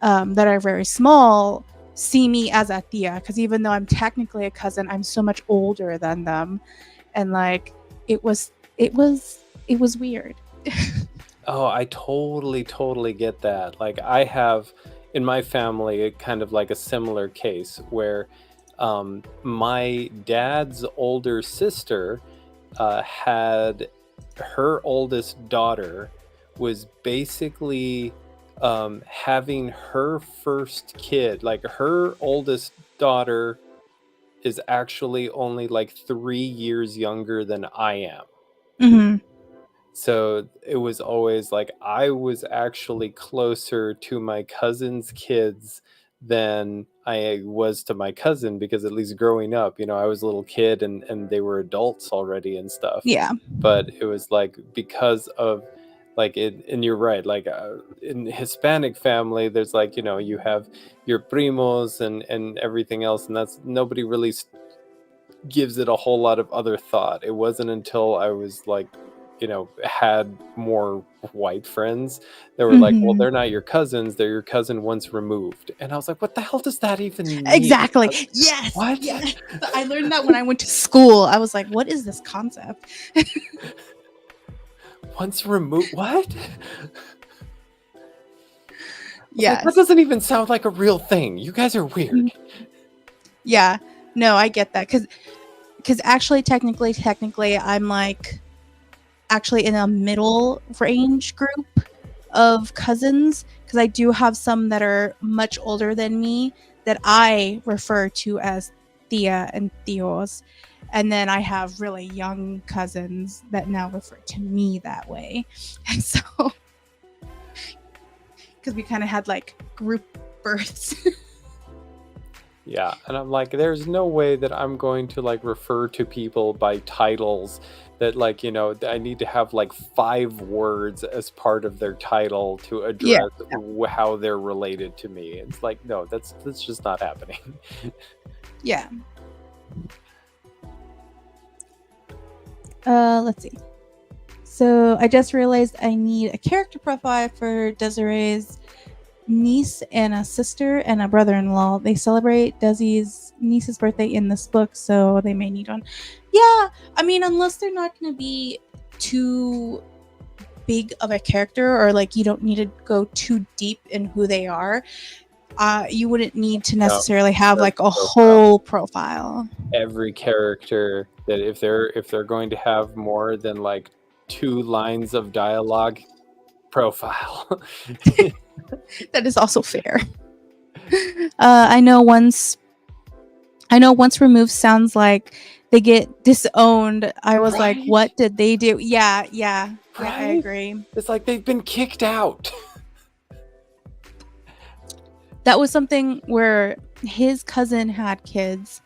that are very small see me as a tia, because even though I'm technically a cousin, I'm so much older than them, and like it was weird. Oh, I totally get that. Like I have in my family kind of like a similar case where my dad's older sister had her oldest daughter was basically having her first kid. Like her oldest daughter is actually only like 3 years younger than I am. Mm-hmm. So it was always like I was actually closer to my cousin's kids than I was to my cousin, because at least growing up, I was a little kid and they were adults already and stuff. Yeah. But it was like because of like it, and you're right, like in Hispanic family, there's like, you have your primos and everything else, and that's nobody really gives it a whole lot of other thought. It wasn't until I was like, had more white friends that were like, well, Mhm. they're not your cousins, they're your cousin once removed. And I was like, what the hell does that even mean? Exactly. Yes. What? Yes. I learned that when I went to school. I was like, what is this concept? Once removed? What? Yes. That doesn't even sound like a real thing. You guys are weird. Yeah. No, I get that. Because actually, technically, I'm like actually in a middle range group of cousins, because I do have some that are much older than me that I refer to as tia and tios, and then I have really young cousins that now refer to me that way. And so because we kind of had like group births. Yeah, and I'm like, there's no way that I'm going to like refer to people by titles that like, I need to have like 5 words as part of their title to address how they're related to me. It's like, no, that's just not happening. Yeah. Let's see. So I just realized I need a character profile for Desiree's niece and a sister and a brother-in-law. They celebrate Desi's niece's birthday in this book, so they may need one. Yeah, I mean, unless they're not going to be too big of a character, or like you don't need to go too deep in who they are, you wouldn't need to necessarily have like a whole profile. Every character that if they're going to have more than like 2 lines of dialogue, profile. That is also fair. I know once removed sounds like they get disowned. I was like, what did they do? Yeah, I agree. It's like they've been kicked out. That was something where his cousin had kids,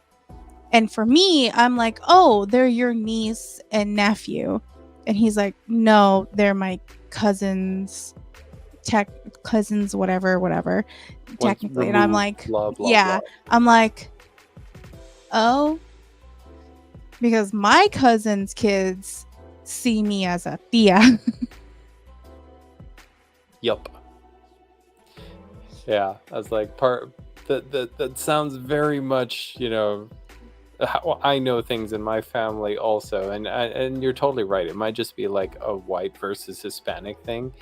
and for me, I'm like, oh, they're your niece and nephew, and he's like, no, they're my cousins, whatever, technically. And I'm like, blah, blah. I'm like, oh, because my cousin's kids see me as a tia. Yup. Yeah, I was like, that sounds very much, how I know things in my family also, and you're totally right. It might just be like a white versus Hispanic thing,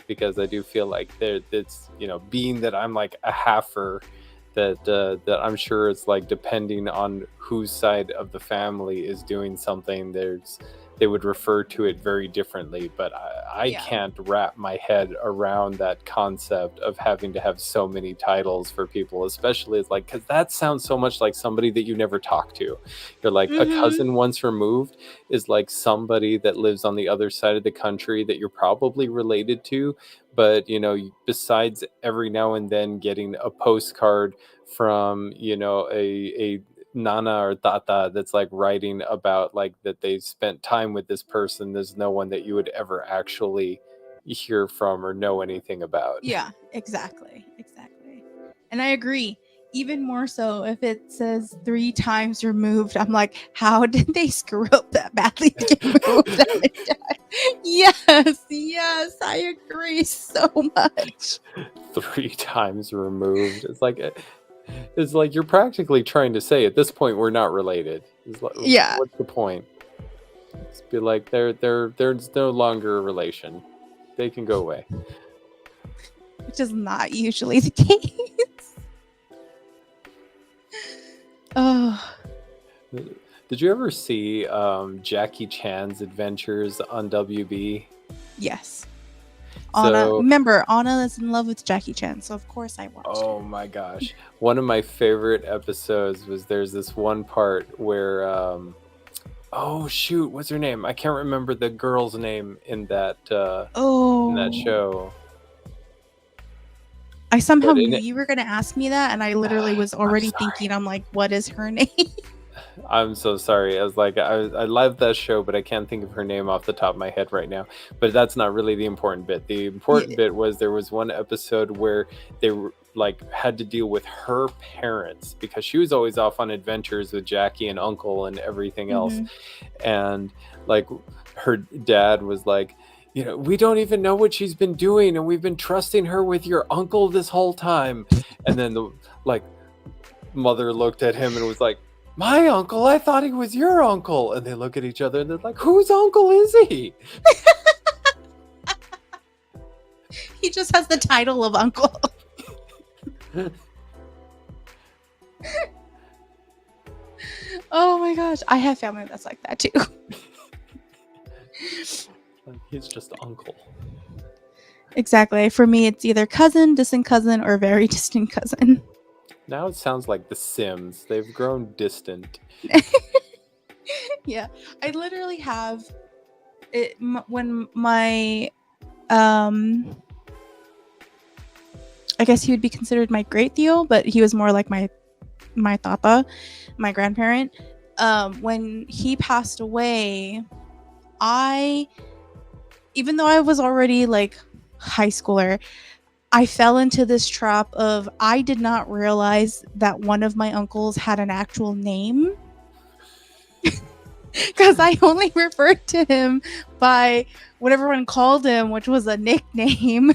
because I do feel like it's being that I'm like a halfer, that I'm sure it's like depending on whose side of the family is doing something. There's they would refer to it very differently. But I Yeah. can't wrap my head around that concept of having to have so many titles for people, especially as like, because that sounds so much like somebody that you never talk to. You're like, a cousin once removed is like somebody that lives on the other side of the country that you're probably related to, but you know, besides every now and then getting a postcard from, you know, a nana or tata that's like writing about like that they spent time with this person, there's no one that you would ever actually hear from or know anything about. Yeah, exactly. And I agree. Even more so if it says 3 times removed, I'm like, how did they screw up that badly to get moved that many times? Yes, I agree so much. 3 times removed. It's like you're practically trying to say at this point we're not related. It's like, Yeah. what's the point? Just be like there's no longer a relation. They can go away. Which is not usually the case. Oh, Did you ever see Jackie Chan's Adventures on WB? yes. Anna, So, remember, Anna is in love with Jackie Chan, so of course I watched oh it. my gosh. One of my favorite episodes was there's this one part where oh shoot, what's her name? I can't remember the girl's name in that Oh, show. I somehow But in knew it, you were going to ask me that, and I literally was already thinking, I'm like, what is her name? I'm so sorry. I was like, I love that show, but I can't think of her name off the top of my head right now. But that's not really the important bit. The important bit was there was one episode where they like had to deal with her parents because she was always off on adventures with Jackie and Uncle and everything else. And like her dad was like, you know, we don't even know what she's been doing, and we've been trusting her with your uncle this whole time. And then the like mother looked at him and was like, my uncle? I thought he was your uncle. And they look at each other and they're like, whose uncle is he? He just has the title of uncle. Oh my gosh, I have family that's like that too. He's just uncle. Exactly. For me, it's either cousin, distant cousin, or very distant cousin. Now it sounds like The Sims. They've grown distant. Yeah, I literally have it when my I guess he would be considered my great Theo, but he was more like my tata, my grandparent. When he passed away, even though I was already like high schooler, I fell into this trap of I did not realize that one of my uncles had an actual name. Because I only referred to him by what everyone called him, which was a nickname.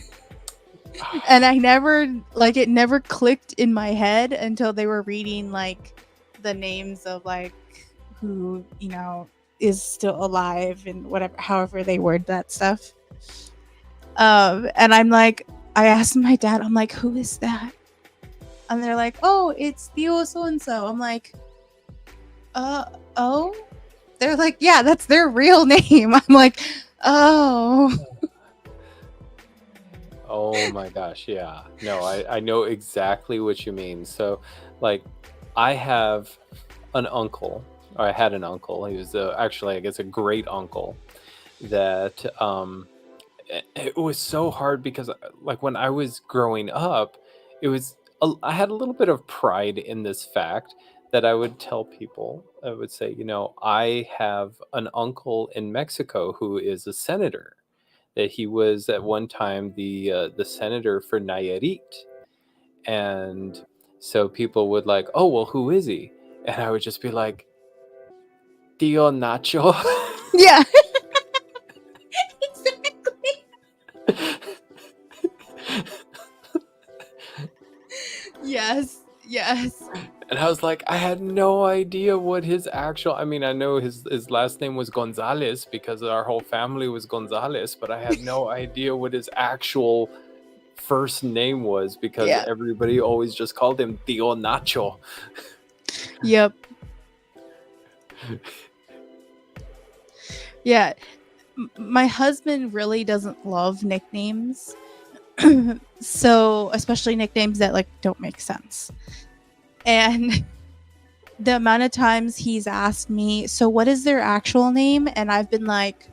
And I never, like, it never clicked in my head until they were reading, like, the names of, like, who, you know, is still alive and whatever, however they word that stuff. And I'm like, I asked my dad, I'm like, who is that? And they're like, oh, it's Theo so-and-so. I'm like, oh? They're like, yeah, that's their real name. I'm like, oh. Oh my gosh, yeah. No, I know exactly what you mean. So, like, I have an uncle, or I had an uncle. He was actually, I guess, a great uncle that it was so hard because, like, when I was growing up, I had a little bit of pride in this fact that I would tell people. I would say, you know, I have an uncle in Mexico who is a senator. That he was at one time the senator for Nayarit, and so people would like, oh well, who is he? And I would just be like, Tio Nacho. Yeah. Exactly. Yes. And I was like, I had no idea what his actual. I mean, I know his last name was Gonzalez because our whole family was Gonzalez, but I had no idea what his actual first name was because everybody always just called him Tio Nacho. Yep. Yeah. My husband really doesn't love nicknames. So, especially nicknames that like don't make sense. And the amount of times he's asked me, so what is their actual name? And I've been like,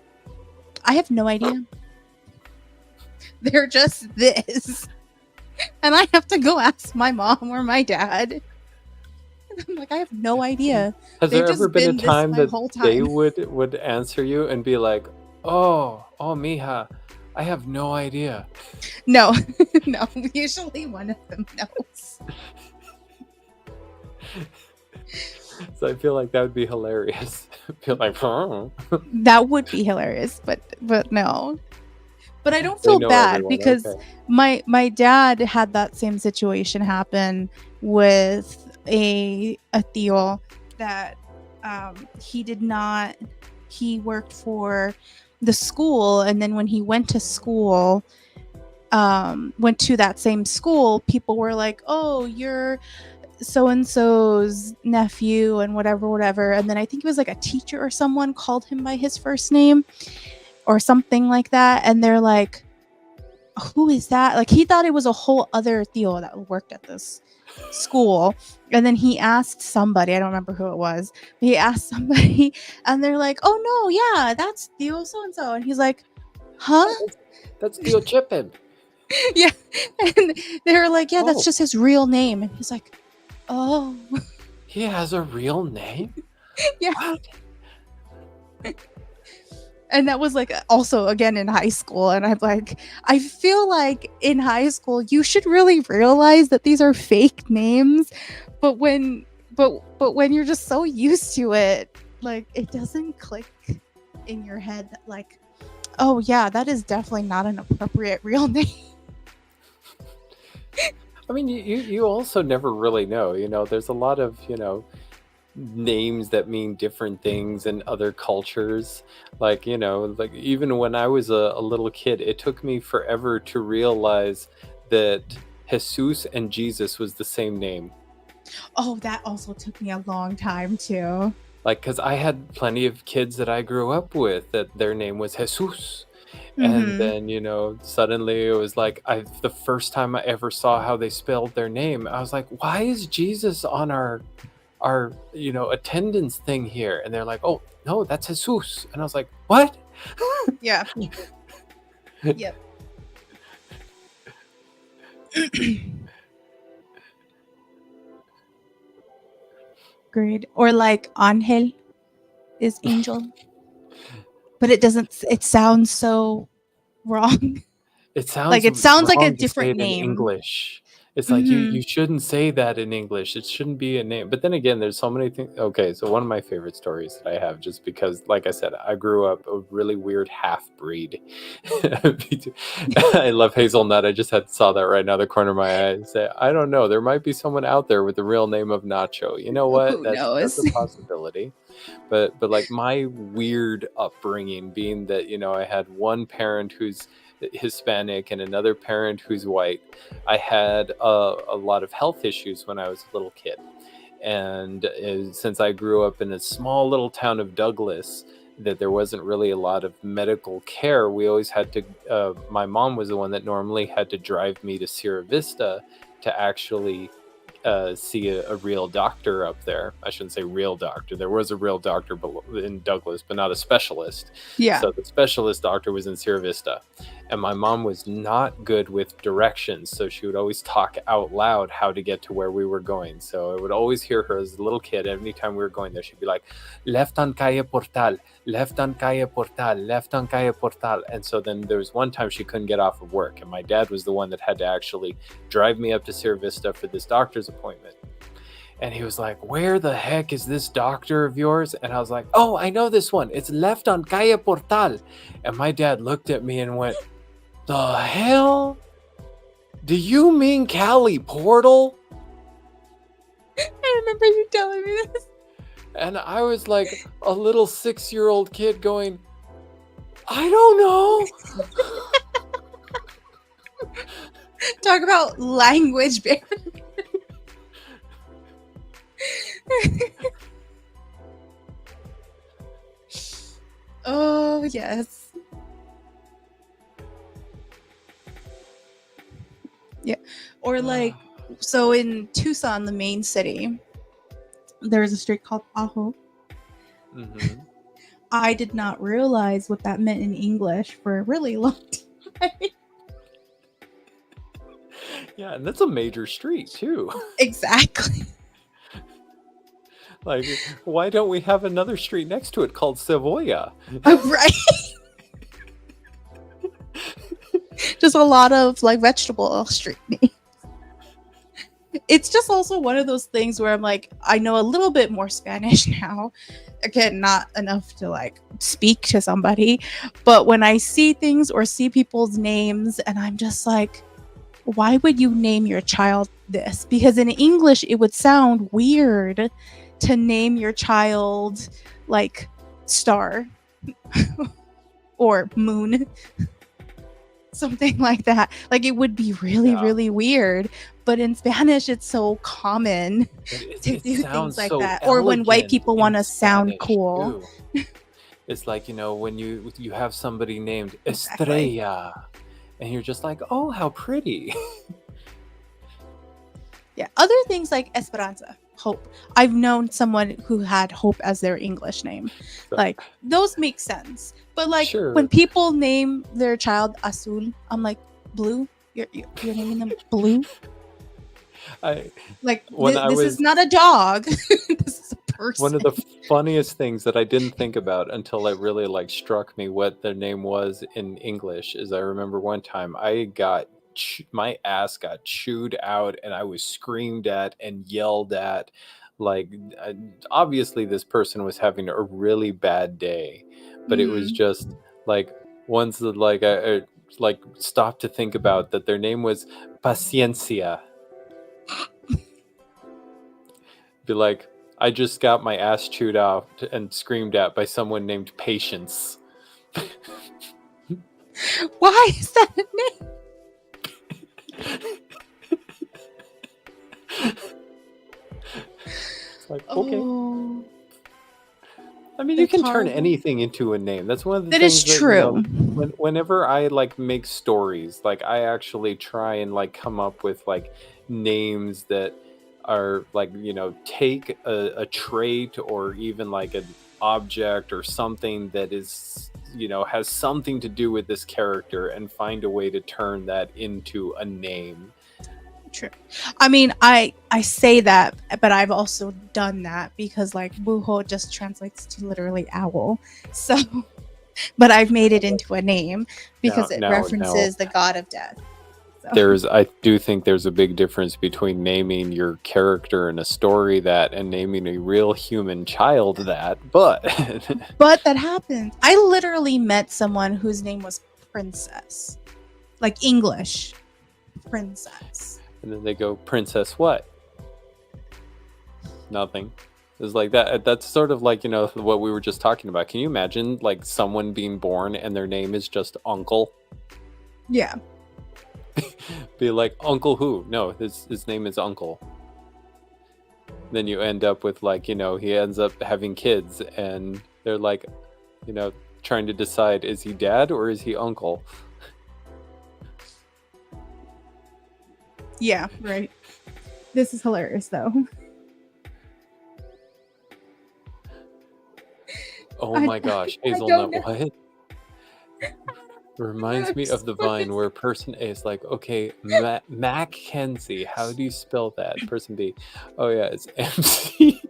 I have no idea. They're just this. And I have to go ask my mom or my dad. And I'm like, I have no idea. Has They've there ever just been a been this time my that whole they time. would answer you and be like, "Oh, mija, I have no idea." No, no. Usually one of them knows. So I feel like that would be hilarious. Feel like, "Huh?" That would be hilarious, but no. But I don't They feel know bad everyone. because Okay. my dad had that same situation happen with a tío that he worked for the school, and then when he went to school, went to that same school, people were like, oh, you're so and so's nephew and whatever, and then I think it was like a teacher or someone called him by his first name or something like that, and they're like, who is that? Like, he thought it was a whole other tío that worked at this school. And then he asked somebody, I don't remember who it was, but he asked somebody, and they're like, oh no, yeah, that's tío so and so. And he's like, huh? That's Tío Chippin. Yeah. And they were like, yeah, that's Oh. just his real name. And he's like, oh. He has a real name? Yeah. What? And that was like also again in high school, and I'm like, I feel like in high school you should really realize that these are fake names, but when you're just so used to it, like it doesn't click in your head that like, oh yeah, that is definitely not an appropriate real name. I mean, you also never really know. There's a lot of names that mean different things in other cultures. Like even when I was a little kid, it took me forever to realize that Jesus and Jesus was the same name. Oh, that also took me a long time too. Like, because I had plenty of kids that I grew up with that their name was Jesus. And then suddenly it was like the first time I ever saw how they spelled their name, I was like, why is Jesus on our attendance thing here? And they're like, oh no, that's Jesus. And I was like, what? Yeah. Yep. Great. Or like Angel is angel, but it sounds so wrong. It sounds Like it sounds like a wrong to say different it in name. English. It's like you shouldn't say that in English. It shouldn't be a name. But then again, there's so many things. Okay, so one of my favorite stories that I have, just because, like I said, I grew up a really weird half breed. I love hazelnut. I just saw that right now, the corner of my eye. And say, I don't know. There might be someone out there with the real name of Nacho. You know what? Who That's knows? a possibility. But like my weird upbringing, being that I had one parent who's Hispanic and another parent who's white. I had a lot of health issues when I was a little kid, and since I grew up in a small little town of Douglas, that there wasn't really a lot of medical care, we always had to my mom was the one that normally had to drive me to Sierra Vista to actually see a real doctor up there. I shouldn't say real doctor. There was a real doctor in Douglas, but not a specialist. Yeah. So the specialist doctor was in Sierra Vista. And my mom was not good with directions, so she would always talk out loud how to get to where we were going. So I would always hear her as a little kid. Every time we were going there, she'd be like, left on calle Portal, left on calle Portal, left on calle Portal. And so then there was one time she couldn't get off of work, and my dad was the one that had to actually drive me up to Sierra Vista for this doctor's appointment. And he was like, where the heck is this doctor of yours? And I was like, oh, I know this one. It's left on calle Portal. And my dad looked at me and went, the hell? Do you mean Cali Portal? I remember you telling me this. And I was like a little 6-year-old kid going, I don't know. Talk about language barrier. Oh, yes. Yeah. Or like, so in Tucson, the main city, there's a street called Ajo. Mm-hmm. I did not realize what that meant in English for a really long time. Yeah, and that's a major street too. Exactly. Like, why don't we have another street next to it called Savoya? Right. Just a lot of like vegetable street names. It's just also one of those things where I'm like, I know a little bit more Spanish now. Again, not enough to like speak to somebody, but when I see things or see people's names, and I'm just like, why would you name your child this? Because in English, it would sound weird to name your child like Star or Moon, something like that. Like it would be really, Yeah. really weird. But in Spanish, it's so common to It do sounds things like so that. Or when white elegant people in want to sound Spanish, cool. too. It's like, when you have somebody named Exactly. Estrella, and you're just like, oh, how pretty. Yeah. Other things like Esperanza, hope. I've known someone who had hope as their English name. Like those make sense. But like Sure. when people name their child Azul, I'm like, blue? You're naming them blue? When I this was is not a dog. This is a person. one of the funniest things that I didn't think about until it really like struck me what their name was in English is I remember one time I got my ass got chewed out and I was screamed at and yelled at. Like, obviously this person was having a really bad day, but it was just like ones that like I like stopped to think about that their name was Paciencia. Be like, I just got my ass chewed out and screamed at by someone named Patience. Why is that a name? It's like, okay. Oh, I mean, you that's can turn horrible. anything into a name. That's one of the That things is that, true. whenever I like make stories, like I actually try and like come up with like names that are like, take a trait or even like an object or something that is, has something to do with this character and find a way to turn that into a name. True. I mean, I say that, but I've also done that because like Buho just translates to literally owl. So, but I've made it into a name because it references the god of death. So. I do think there's a big difference between naming your character in a story that and naming a real human child that, but that happened. I literally met someone whose name was Princess, like English princess. And then they go, princess what? Nothing. It's like that. That's sort of like, what we were just talking about. Can you imagine like someone being born and their name is just Uncle? Yeah. Be like, Uncle who? No, his name is Uncle. Then you end up with like, he ends up having kids and they're like, trying to decide, is he dad or is he uncle? Yeah, right. This is hilarious, though. Oh my gosh, Hazelnut, what? Reminds me of the Vine where person A is like, okay, Mackenzie, how do you spell that? Person B, oh yeah, it's MC.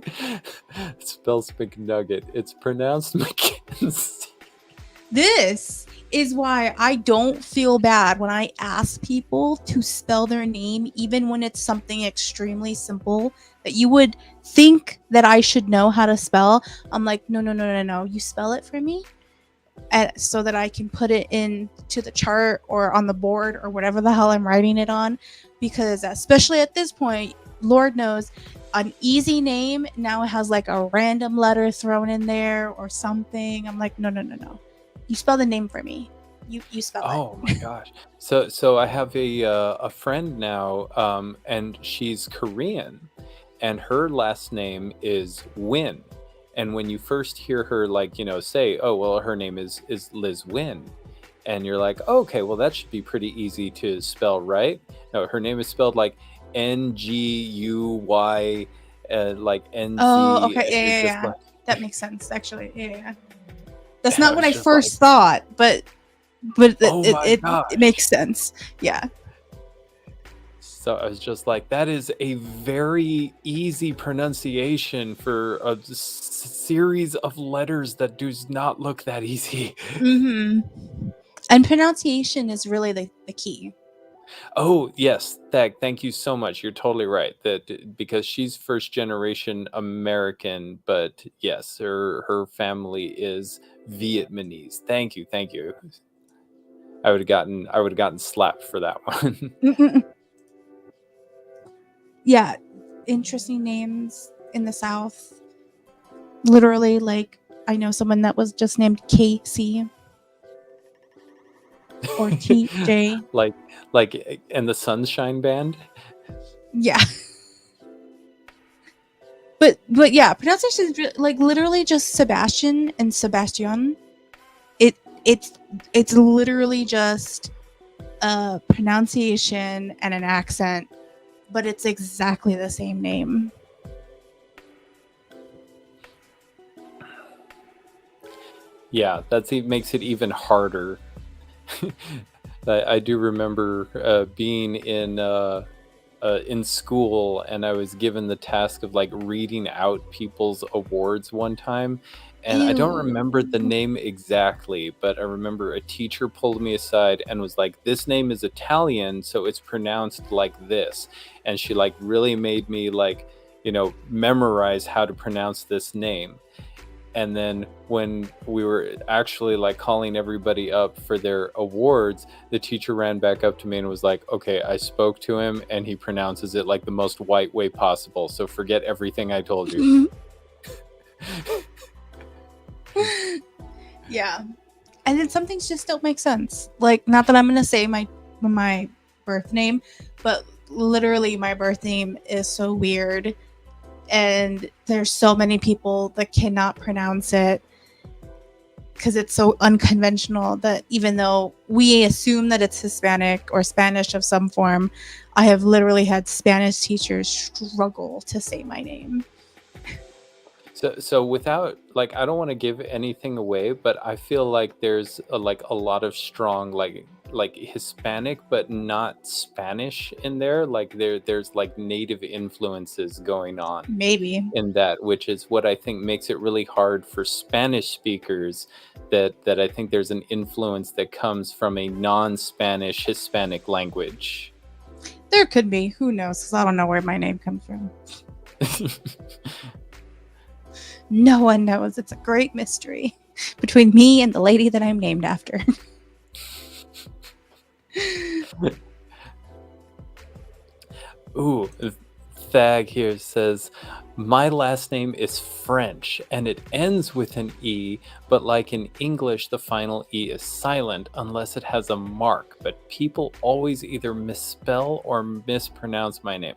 It spells McNugget. It's pronounced Mackenzie. This is why I don't feel bad when I ask people to spell their name, even when it's something extremely simple that you would think that I should know how to spell. I'm like, no. You spell it for me, so that I can put it into the chart or on the board or whatever the hell I'm writing it on. Because especially at this point, Lord knows, an easy name now has like a random letter thrown in there or something. I'm like, no. You spell the name for me. You spell it. Oh my gosh. So I have a friend now, and she's Korean, and her last name is Win, And when you first hear her, like, say, oh, well, her name is Liz Wynn. And you're like, oh, okay, well, that should be pretty easy to spell, right? No, her name is spelled like Nguy, like Oh, NZ. okay. And Yeah, you're yeah, just yeah. like, That makes sense, actually. Yeah, yeah. That's and I not what was I just like, first thought, but oh my it gosh. makes sense. Yeah. So I was just like, that is a very easy pronunciation for a series of letters that does not look that easy. Mm-hmm. And pronunciation is really the key. Oh, yes. Thank you so much. You're totally right. That because she's first generation American, but yes, her family is Vietnamese. Thank you. Thank you. I would have gotten slapped for that one. Mm-mm. Yeah. Interesting names in the South. Literally, like, I know someone that was just named Casey or TJ. like and the Sunshine Band. Yeah. But yeah, pronunciation is like literally just Sebastian and Sebastian. It's literally just a pronunciation and an accent, but it's exactly the same name. Yeah, makes it even harder. I do remember being in school, and I was given the task of like reading out people's awards one time. And I don't remember the name exactly, but I remember a teacher pulled me aside and was like, this name is Italian, so it's pronounced like this. And she like really made me like, memorize how to pronounce this name. And then when we were actually like calling everybody up for their awards, the teacher ran back up to me and was like, okay, I spoke to him and he pronounces it like the most white way possible. So forget everything I told you. Yeah. And then some things just don't make sense. Like, not that I'm going to say my birth name, but literally my birth name is so weird. And there's so many people that cannot pronounce it because it's so unconventional that even though we assume that it's Hispanic or Spanish of some form, I have literally had Spanish teachers struggle to say my name. So without like, I don't want to give anything away, but I feel like there's a lot of strong like Hispanic but not Spanish in there. Like there's like native influences going on Maybe. in that, which is what I think makes it really hard for Spanish speakers. That I think there's an influence that comes from a non-Spanish Hispanic language. There could be. Who knows? Because I don't know where my name comes from. No one knows. It's a great mystery between me and the lady that I'm named after. Ooh, Thag here says, my last name is French and it ends with an E, but like in English, the final E is silent unless it has a mark. But people always either misspell or mispronounce my name.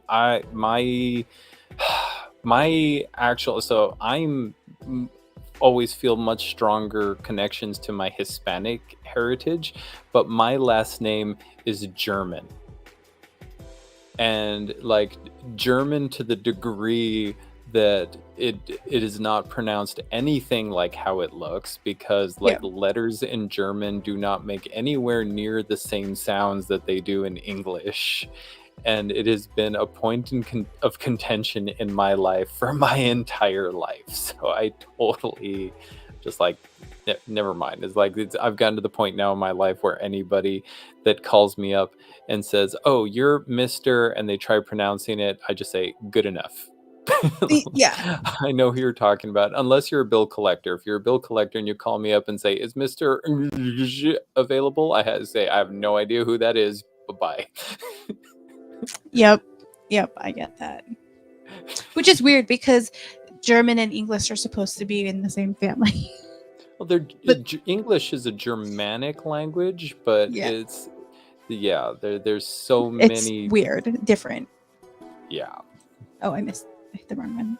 So I'm always feel much stronger connections to my Hispanic heritage, but my last name is German. And like German to the degree that it is not pronounced anything like how it looks, because like letters in German do not make anywhere near the same sounds that they do in English. And it has been a point of contention in my life for my entire life. So I totally just like, never mind. It's like I've gotten to the point now in my life where anybody that calls me up and says, oh, you're Mr. and they try pronouncing it, I just say, good enough. Yeah. I know who you're talking about, unless you're a bill collector. If you're a bill collector and you call me up and say, is Mr. available? I have to say, I have no idea who that is. Bye-bye. Yep, I get that. Which is weird because German and English are supposed to be in the same family. Well, English is a Germanic language, but there's so many. It's weird, different. Yeah. Oh, I hit the wrong one.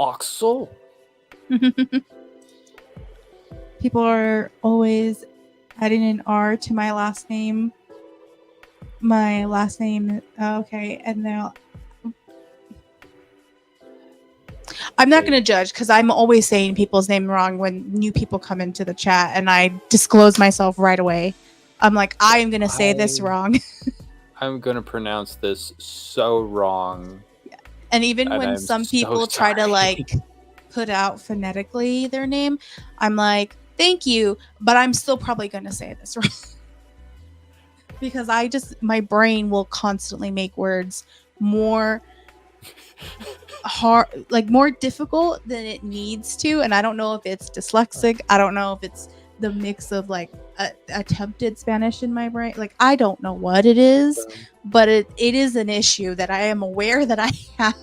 Oxel. People are always adding an R to my last name. My last name, okay, and they'll. I'm not going to judge because I'm always saying people's name wrong when new people come into the chat, and I disclose myself right away. I'm like, I am going to say this wrong. I'm going to pronounce this so wrong. And even And when I'm some so people try to sorry. like put out phonetically their name, I'm like, thank you, but I'm still probably going to say this wrong. Because my brain will constantly make words more hard, like more difficult than it needs to. And I don't know if it's dyslexic. I don't know if it's the mix of like attempted Spanish in my brain. Like, I don't know what it is, but it is an issue that I am aware that I have.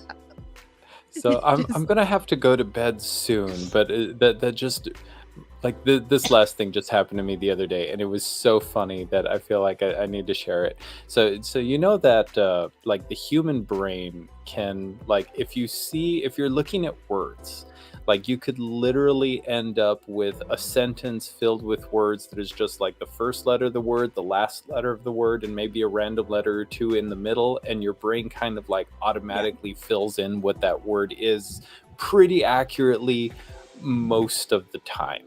So I'm going to have to go to bed soon, but that just like this last thing just happened to me the other day, and it was so funny that I feel like I need to share it. So you know that like the human brain can, like, if you're looking at words, like you could literally end up with a sentence filled with words that is just like the first letter of the word, the last letter of the word, and maybe a random letter or two in the middle, and your brain kind of like automatically fills in what that word is pretty accurately most of the time.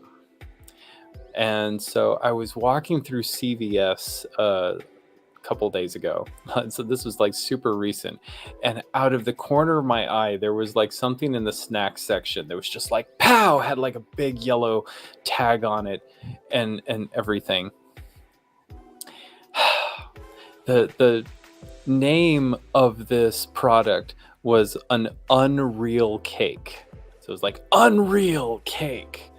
And so I was walking through CVS a couple days ago. So this was like super recent. And out of the corner of my eye, there was like something in the snack section that was just like, pow, had like a big yellow tag on it and everything. The name of this product was an Unreal Cake. So it was like Unreal Cake.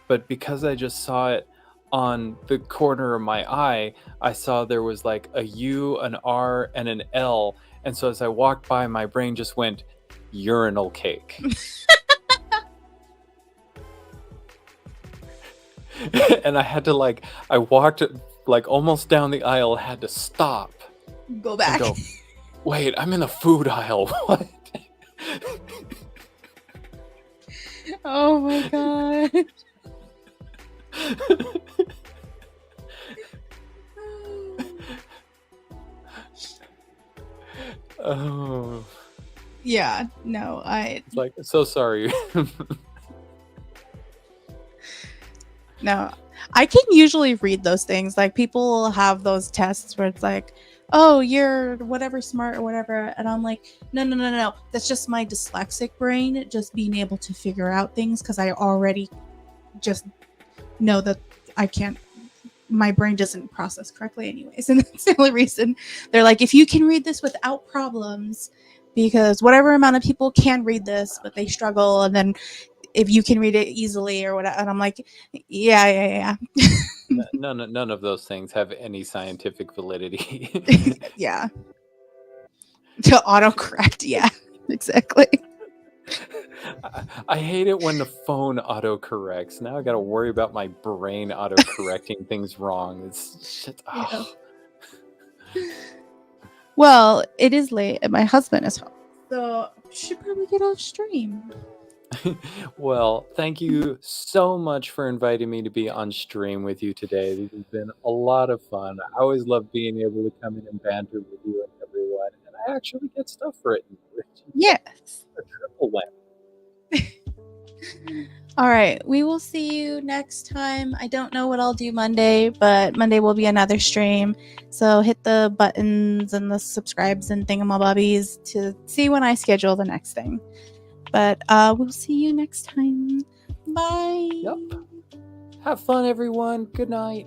But because I just saw it on the corner of my eye, I saw there was like a U, an R, and an L. And so as I walked by, my brain just went, urinal cake. And I had to I walked like almost down the aisle, had to stop. Go back. And go, wait, I'm in the food aisle. What? Oh my god. Oh. Yeah, no, It's like, so sorry. No, I can usually read those things. Like, people will have those tests where it's like, oh, you're whatever smart or whatever. And I'm like, no. That's just my dyslexic brain just being able to figure out things because I already just know that I can't, my brain doesn't process correctly anyways. And that's the only reason they're like, if you can read this without problems, because whatever amount of people can read this, but they struggle, and then if you can read it easily or whatever. And I'm like, yeah. None of those things have any scientific validity. Yeah. To autocorrect, yeah, exactly. I hate it when the phone autocorrects. Now I got to worry about my brain autocorrecting things wrong. It's shit. Yeah. Well, it is late and my husband is home, so I should probably get off stream. Well, thank you so much for inviting me to be on stream with you today. This has been a lot of fun. I always love being able to come in and banter with you and everyone, and I actually get stuff written. Yes. A triple win. All right, we will see you next time. I don't know what I'll do Monday, but Monday will be another stream. So hit the buttons and the subscribes and thingamabobbies to see when I schedule the next thing. But we'll see you next time. Bye. Yep. Have fun, everyone. Good night.